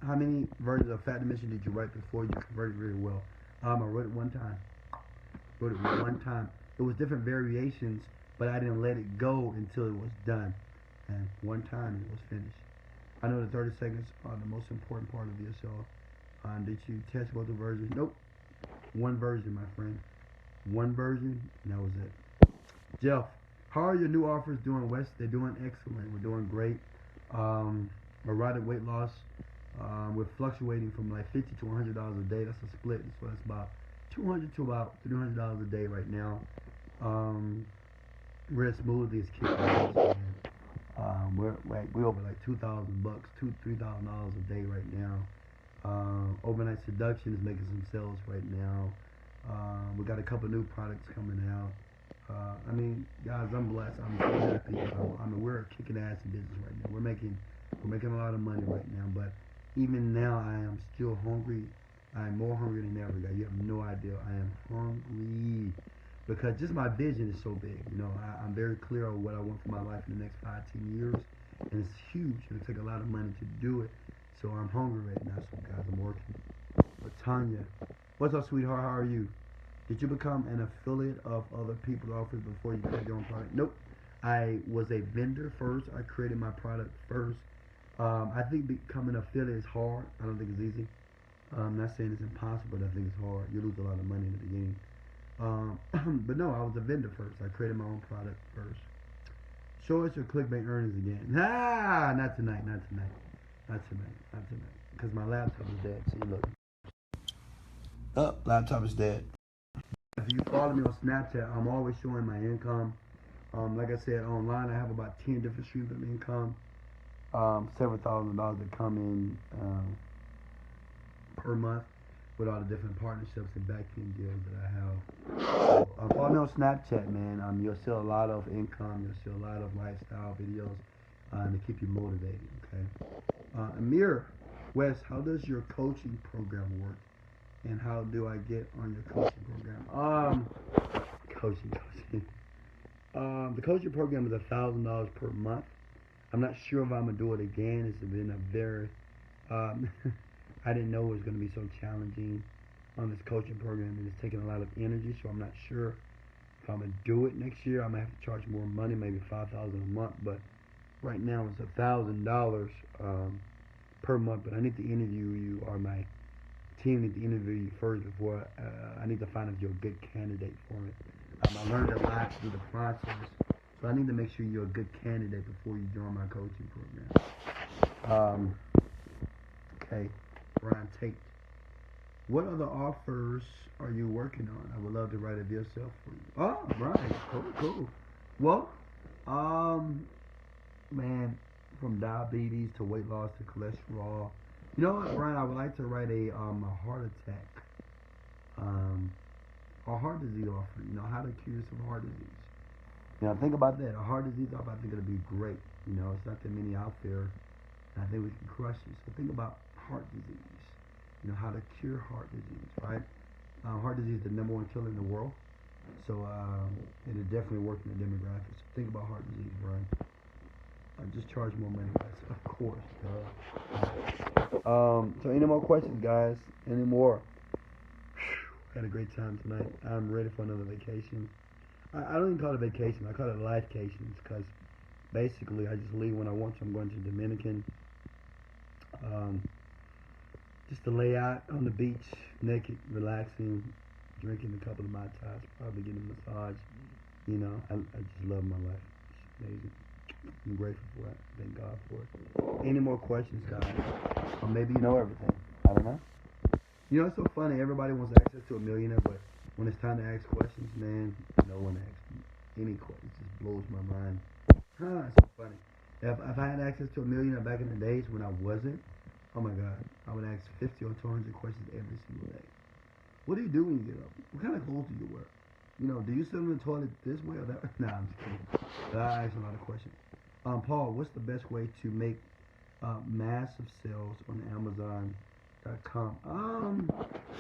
How many versions of Fat Mission did you write before you converted really well? I wrote it one time. It was different variations, but I didn't let it go until it was done. And one time it was finished. I know the 30 seconds are the most important part of yourself. Did you test both the versions? Nope. One version, my friend. One version, and that was it. Jeff, how are your new offers doing, Wes? They're doing excellent. We're doing great. Erotic weight loss. We're fluctuating from like $50 to $100 a day. That's a split. So that's about $200 to about $300 a day right now. Red Smoothie is kicking ass, man. We're over like $2,000, $3,000 a day right now. Overnight Seduction is making some sales right now. We got a couple new products coming out. Guys, I'm blessed. I'm so happy. We're kicking ass in business right now. We're making a lot of money right now. But even now, I am still hungry. I am more hungry than ever, guys. You have no idea. I am hungry because just my vision is so big. I'm very clear on what I want for my life in the next 5-10 years, and it's huge. It'll take a lot of money to do it. So I'm hungry right now. So guys, I'm working. But Tanya, what's up, sweetheart? How are you? Did you become an affiliate of other people's offers before you created your own product? Nope. I was a vendor first. I created my product first. I think becoming an affiliate is hard. I don't think it's easy. I'm not saying it's impossible, but I think it's hard. You lose a lot of money in the beginning. But no, I was a vendor first. I created my own product first. Show us your clickbait earnings again. Not tonight. Because my laptop is dead. See, look. Oh, laptop is dead. If you follow me on Snapchat, I'm always showing my income. Like I said, online I have about 10 different streams of income. Several $1,000s that come in per month with all the different partnerships and back-end deals that I have. So, follow me on Snapchat, man. You'll see a lot of income. You'll see a lot of lifestyle videos to keep you motivated, okay? Amir, Wes, how does your coaching program work? And how do I get on your coaching program? Coaching. The coaching program is $1,000 per month. I'm not sure if I'm gonna do it again. It's been a very, I didn't know it was gonna be so challenging. on this coaching program, and it's taking a lot of energy. So I'm not sure if I'm gonna do it next year. I might have to charge more money, maybe $5,000 a month. But right now it's $1,000 per month. But I need to interview you, or my team need to interview you first before I need to find if you're a good candidate for it. I learned a lot through the process, so I need to make sure you're a good candidate before you join my coaching program. Okay, Brian Tate. What other offers are you working on? I would love to write of yourself for you. Oh, right. Cool. Well, man, from diabetes to weight loss to cholesterol. You know what, Brian? I would like to write a heart attack, or heart disease offer. You know, how to cure some heart disease. You know, think about that. A heart disease offer, I think it'll be great. You know, it's not that many out there, and I think we can crush it. So think about heart disease. You know, how to cure heart disease, right? Heart disease is the #1 killer in the world. So it'll definitely work in the demographics. So think about heart disease, Brian. Just charge more money, guys. Of course. So any more questions, guys? Any more? Had a great time tonight. I'm ready for another vacation. I don't even call it a vacation. I call it lifecations, because basically I just leave when I want to. I'm going to Dominican. Just to lay out on the beach, naked, relaxing, drinking a couple of Mai Tais, probably getting a massage. You know, I just love my life. It's amazing. I'm grateful for it. Thank God for it. Any more questions, guys? Or maybe you know everything. I don't know. You know, it's so funny. Everybody wants access to a millionaire, but when it's time to ask questions, man, no one asks any questions. It just blows my mind. It's so funny. If I had access to a millionaire back in the days when I wasn't, oh my God, I would ask 50 or 200 questions every single day. What do you do when you get up? What kind of clothes do you wear? You know, do you sit in the toilet this way or that way? Nah, I'm just kidding. But I ask a lot of questions. Paul, what's the best way to make massive sales on Amazon.com?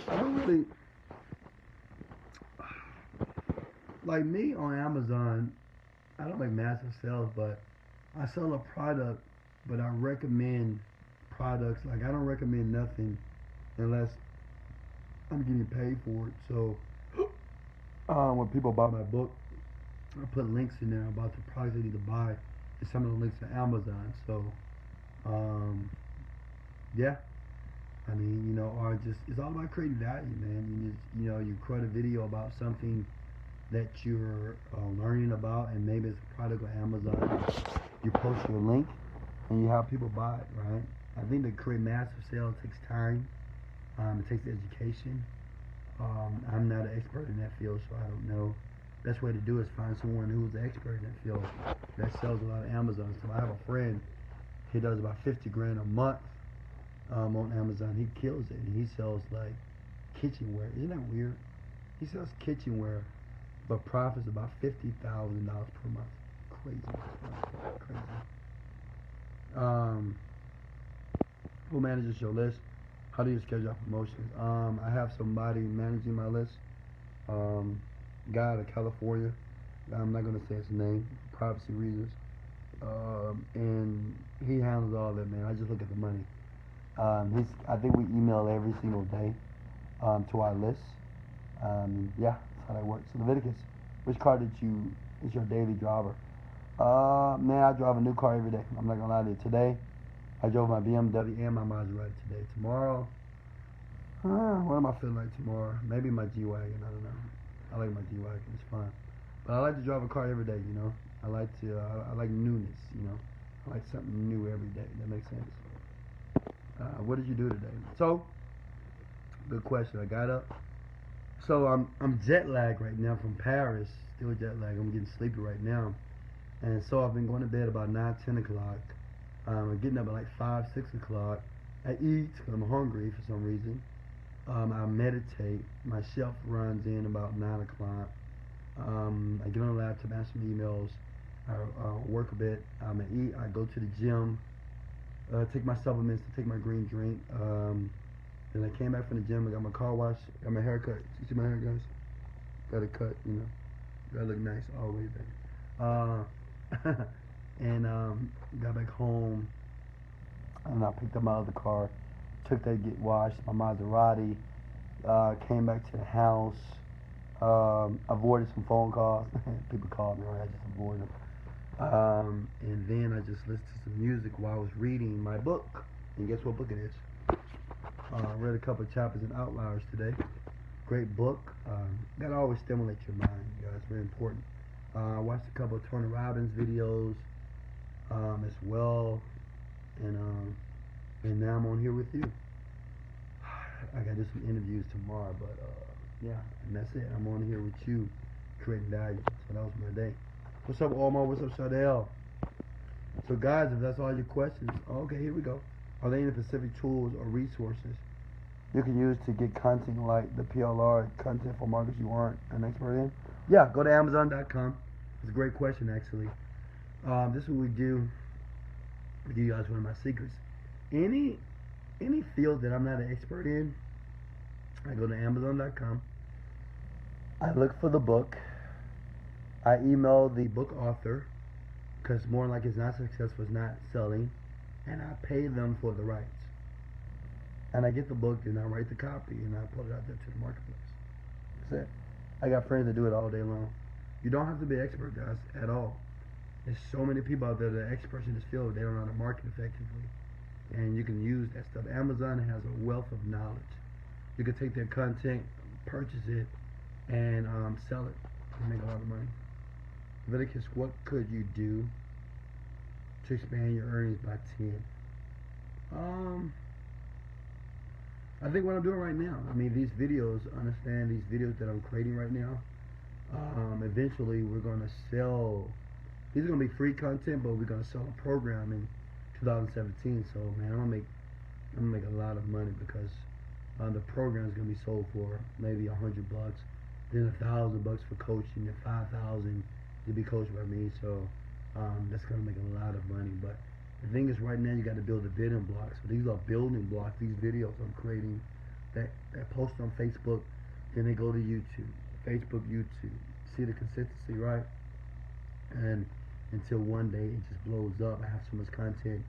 I don't really, like me on Amazon, I don't make massive sales, but I sell a product, but I recommend products. Like, I don't recommend nothing unless I'm getting paid for it. So when people buy my book, I put links in there about the products they need to buy, and some of the links to Amazon. So yeah, I mean, you know, or just, it's all about creating value, man. You create a video about something that you're learning about, and maybe it's a product on Amazon. You post your link and you have people buy it, right? I think to create massive sales takes time. It takes education. I'm not an expert in that field, so I don't know. Best way to do is find someone who's an expert in that field that sells a lot of Amazon stuff. I have a friend, he does about 50 grand a month on Amazon. He kills it, and he sells like kitchenware. Isn't that weird? He sells kitchenware, but profits about $50,000 per month. Crazy. Who manages your list? How do you schedule out promotions? I have somebody managing my list. Guy out of California. I'm not gonna say his name for privacy reasons. And he handles all that, man. I just look at the money. I think we email every single day to our list. Yeah, that's how that works. So Leviticus, which car is your daily driver? Man, I drive a new car every day. I'm not gonna lie to you. Today, I drove my BMW and my Maserati today. Tomorrow, what am I feeling like tomorrow? Maybe my G-Wagon, I don't know. I like my G-Wagon, it's fun. But I like to drive a car every day, you know. I like newness, you know. I like something new every day. That makes sense. What did you do today? So, good question. I got up. So I'm jet lagged right now from Paris. Still jet lagged. I'm getting sleepy right now. And so I've been going to bed about 9, 10 o'clock. I'm getting up at like 5, 6 o'clock. I eat because I'm hungry for some reason. I meditate. My shelf runs in about 9 o'clock. I get on the laptop, answer some emails. I work a bit. I eat. I go to the gym. Take my supplements, to take my green drink. Then I came back from the gym. I got my car wash. Got my hair cut. You see my hair, guys? Got it cut, you know. Gotta look nice always, baby. And got back home. And I picked up my other car. Took that to get washed. My Maserati. Came back to the house. Avoided some phone calls. People called me, right? I just avoided them. And then I just listened to some music while I was reading my book. And guess what book it is? Read a couple of chapters in Outliers today. Great book. Gotta always stimulate your mind, guys. Very important. I watched a couple of Tony Robbins videos as well. And now I'm on here with you. I gotta do some interviews tomorrow, but yeah, and that's it. I'm on here with you, creating value. So that was my day. What's up, Omar? What's up, Shadell? So, guys, if that's all your questions, okay, here we go. Are there any specific tools or resources you can use to get content like the PLR content for markets you aren't an expert in? Yeah, go to Amazon.com. It's a great question, actually. This is what we do. We give you guys one of my secrets. Any field that I'm not an expert in, I go to Amazon.com. I look for the book. I email the book author, because more like it's not successful, it's not selling, and I pay them for the rights. And I get the book and I write the copy and I put it out there to the marketplace. That's it. I got friends that do it all day long. You don't have to be an expert, guys, at all. There's so many people out there that are experts in this field. They don't know how to market effectively. And you can use that stuff. Amazon has a wealth of knowledge. You can take their content, purchase it, and sell it and make a lot of money. Leviticus, what could you do to expand your earnings by 10? I think what I'm doing right now, I mean, these videos, understand these videos that I'm creating right now, eventually we're going to sell, these are going to be free content, but we're going to sell a program in 2017. So, man, I'm going to make a lot of money, because the program is going to be sold for maybe $100, then $1,000 for coaching, and $5,000 to be coached by me. So that's going to make a lot of money. But the thing is, right now you got to build the building blocks. So these are building blocks. These videos I'm creating that post on Facebook, then they go to YouTube, Facebook, YouTube. See the consistency, right? And until one day it just blows up. I have so much content.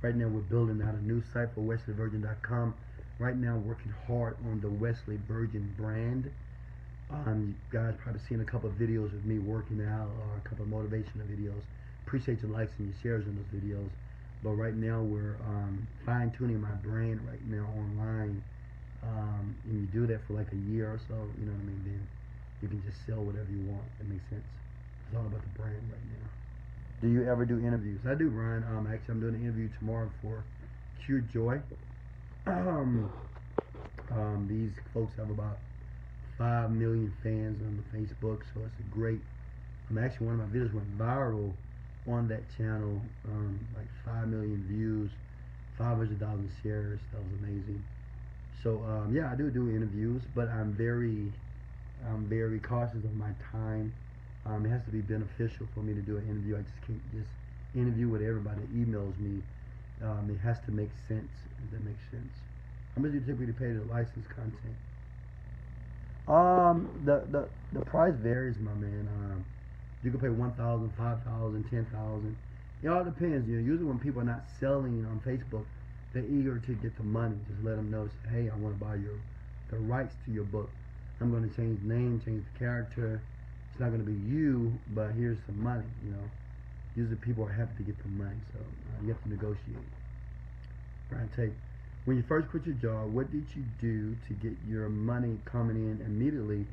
Right now we're building out a new site for wesleyvirgin.com. Right now working hard on the Wesley Virgin brand. You guys probably seen a couple of videos of me working out, or a couple of motivational videos. Appreciate your likes and your shares on those videos. But right now we're fine-tuning my brand right now online. And you do that for like a year or so, you know what I mean? Then you can just sell whatever you want. It makes sense. It's all about the brand right now. Do you ever do interviews? I do, Brian. Actually, I'm doing an interview tomorrow for Cure Joy. These folks have about 5 million fans on the Facebook, so it's a great. Actually, one of my videos went viral on that channel, like 5 million views, 500,000 shares. That was amazing. So yeah, I do interviews, but I'm very cautious of my time. It has to be beneficial for me to do an interview. I just can't just interview with everybody that emails me. It has to make sense. If that makes sense. How much do you typically pay to license content? The price varies, my man. You can pay 1,000, 5,000, 10,000. It all depends. You know, usually when people are not selling on Facebook, they're eager to get the money. Just let them know, say, hey, I want to buy the rights to your book. I'm going to change the name, change the character. It's not going to be you, but here's some money. You know, usually people are happy to get the money, so you have to negotiate. Brian Tate, when you first quit your job, what did you do to get your money coming in immediately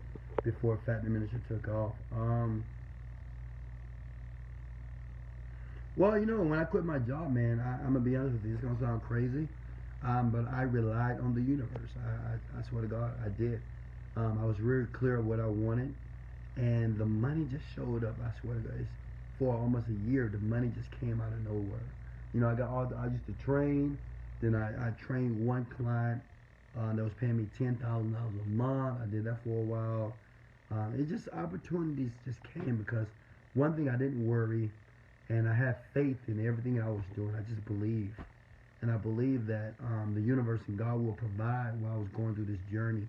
before Fat Minister took off? Well, you know, when I quit my job, man, I'm going to be honest with you, it's going to sound crazy, but I relied on the universe. I swear to God, I did. I was really clear of what I wanted, and the money just showed up. I swear to God, for almost a year, the money just came out of nowhere. You know, I used to train, then I trained one client that was paying me $10,000 a month. I did that for a while. It just, opportunities just came because one thing, I didn't worry, and I had faith in everything I was doing. I just believed. And I believe that the universe and God will provide while I was going through this journey.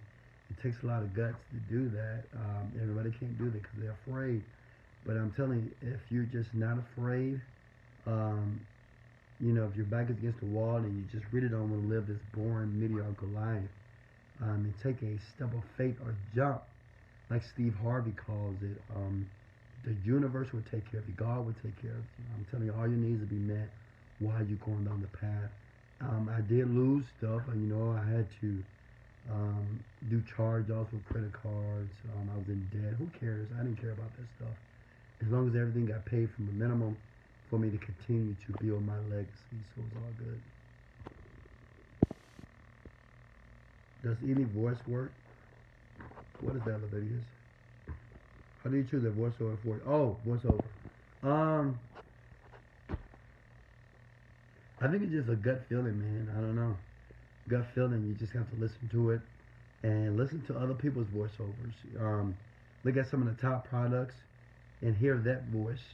It takes a lot of guts to do that. Everybody can't do that because they're afraid. But I'm telling you, if you're just not afraid, you know, if your back is against the wall and you just really don't want to live this boring, mediocre life, and take a step of faith or jump, like Steve Harvey calls it. The universe will take care of you. God will take care of you. I'm telling you, all your needs will be met while you're going down the path. I did lose stuff, and I had to do charge-offs with credit cards. I was in debt. Who cares? I didn't care about that stuff. As long as everything got paid from the minimum for me to continue to build my legacy, so it's all good. Does any voice work? What is that, Leviticus? How do you choose a voiceover for? Oh, voiceover. Um, I think it's just a gut feeling, man. I don't know. Gut feeling. You just have to listen to it and listen to other people's voiceovers. Look at some of the top products and hear that voice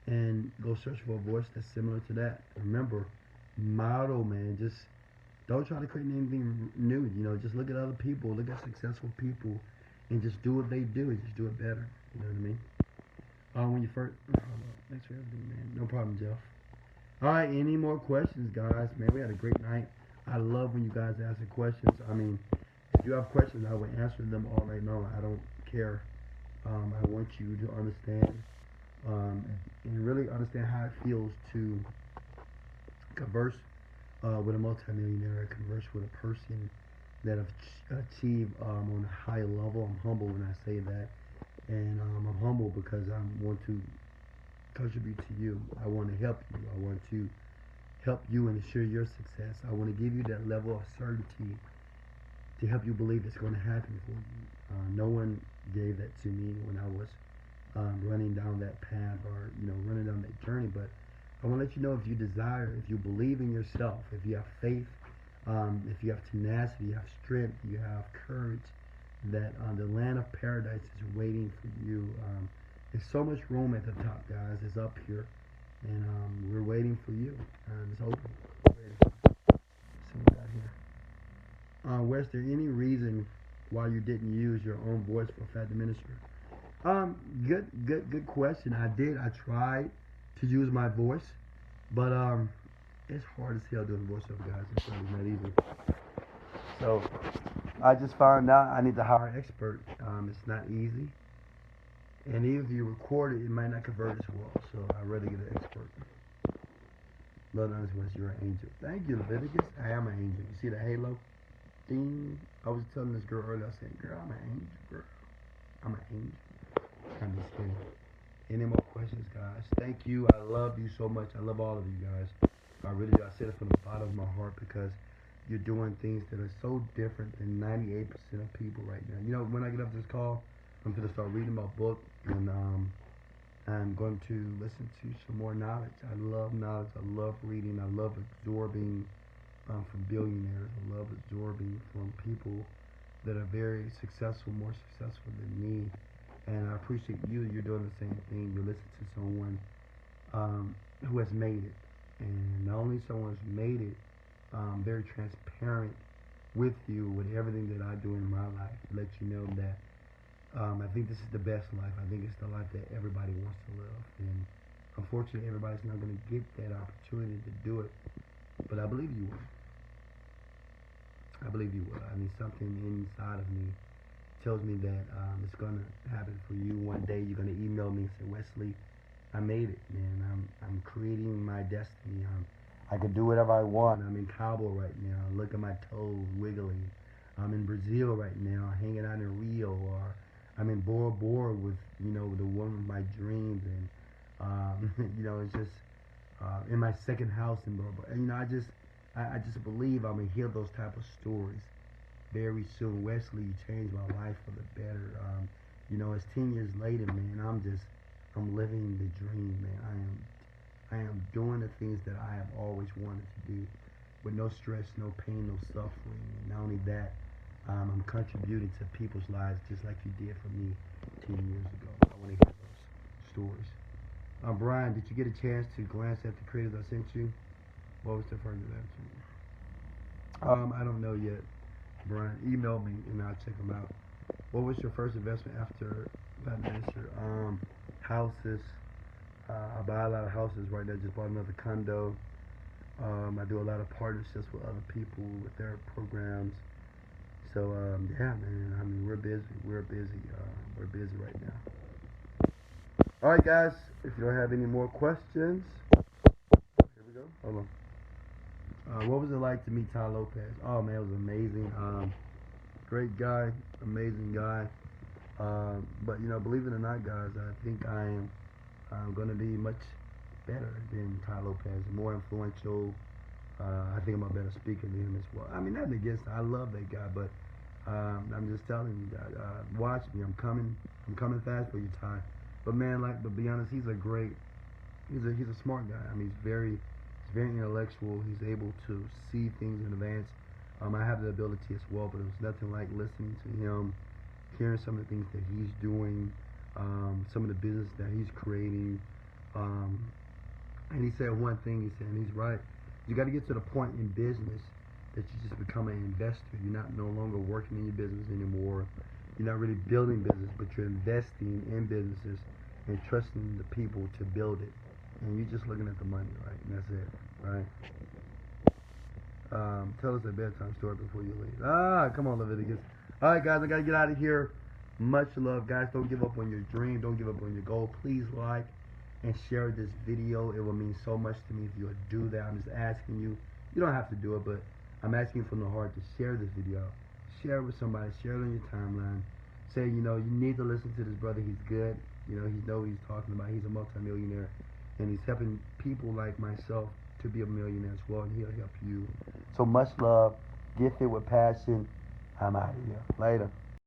and go search for a voice that's similar to that. Remember, model, man. Just don't try to create anything new. Just look at other people, look at successful people, and just do what they do and just do it better. You know what I mean? When you first, thanks for everything, man. No problem, Jeff. All right, any more questions, guys? Man, we had a great night. I love when you guys ask the questions. I mean, if you have questions, I will answer them all night long. I don't care. I want you to understand and really understand how it feels to converse with a multimillionaire, converse with a person that have achieved on a high level. I'm humble when I say that, and I'm humble because I want to contribute to you. I want to help you. I want to help you and ensure your success. I want to give you that level of certainty to help you believe it's going to happen for you. No one gave that to me when I was running down that path or running down that journey, but I want to let you know, if you desire, if you believe in yourself, if you have faith, if you have tenacity, you have strength, you have courage, that the land of paradise is waiting for you. There's so much room at the top, guys. It's up here, and we're waiting for you. It's open. See what we got here. Wes, there any reason why you didn't use your own voice for Fat the Minister? Good question. I tried to use my voice, but it's hard as hell doing voiceover, guys. It's really not easy. So I just found out I need to hire an expert. It's not easy, and even if you record it, it might not convert as well. So I'd rather get an expert. Lord knows what you're an angel. Thank you, Leviticus. I am an angel. You see the halo? Ding. I was telling this girl earlier. I said, "Girl, I'm an angel, girl. I'm an angel." I'm just kidding. Any more questions, guys? Thank you. I love you so much. I love all of you guys. I really do. I say it from the bottom of my heart because you're doing things that are so different than 98% of people right now. When I get off this call, I'm going to start reading my book, and I'm going to listen to some more knowledge. I love knowledge. I love reading. I love absorbing from billionaires. I love absorbing from people that are very successful, more successful than me. And I appreciate you. You're doing the same thing. You listen to someone who has made it. And not only someone who's made it, very transparent with you with everything that I do in my life to let you know that I think this is the best life. I think it's the life that everybody wants to live. And unfortunately, everybody's not going to get that opportunity to do it. But I believe you will. I believe you will. I mean, something inside of me tells me that it's going to happen for you. One day you're going to email me and say, "Wesley, I made it, man. I'm creating my destiny. I can do whatever I want. I'm in Cabo right now. Look at my toes wiggling. I'm in Brazil right now, hanging out in Rio, or I'm in Bora Bora with the woman of my dreams, and it's just in my second house in Bora Bora. And, I just believe I'm gonna hear those type of stories very soon. Wesley, you changed my life for the better. It's 10 years later, man. I'm living the dream, man. I am doing the things that I have always wanted to do, with no stress, no pain, no suffering. And not only that, I'm contributing to people's lives just like you did for me 10 years ago. I want to hear those stories. Brian, did you get a chance to glance at the creators I sent you? What was the first investment? I don't know yet. Brian, email me and I'll check them out. What was your first investment after that minister? Houses. I buy a lot of houses right now. Just bought another condo. I do a lot of partnerships with other people with their programs. So yeah, man. I mean, we're busy. We're busy. We're busy right now. All right, guys. If you don't have any more questions, here we go. Hold on. What was it like to meet Ty Lopez? Oh man, it was amazing. Great guy, amazing guy. But you know, believe it or not, guys, I think I am going to be much better than Ty Lopez, more influential. I think I'm a better speaker than him as well. I mean, nothing against. I love that guy, but I'm just telling you guys, watch me. I'm coming. I'm coming fast for you, Ty. But man, like, but be honest, he's a great. He's a smart guy. I mean, he's very intellectual. He's able to see things in advance. I have the ability as well, but it was nothing like listening to him, hearing some of the things that he's doing, some of the business that he's creating. And he said one thing. He said, and he's right. You got to get to the point in business that you just become an investor. You're not no longer working in your business anymore. You're not really building business, but you're investing in businesses and trusting the people to build it. And you're just looking at the money, right? And that's it, right? Tell us a bedtime story before you leave. Come on, Leviticus. All right, guys, I got to get out of here. Much love, guys. Don't give up on your dream. Don't give up on your goal. Please like and share this video. It will mean so much to me if you would do that. I'm just asking you. You don't have to do it, but I'm asking you from the heart to share this video. Share it with somebody. Share it on your timeline. Say, you know, you need to listen to this brother. He's good. You know, he knows what he's talking about. He's a multimillionaire, and he's helping people like myself to be a millionaire as well, and he'll help you. So much love. Gifted with passion. I'm out of here. Later.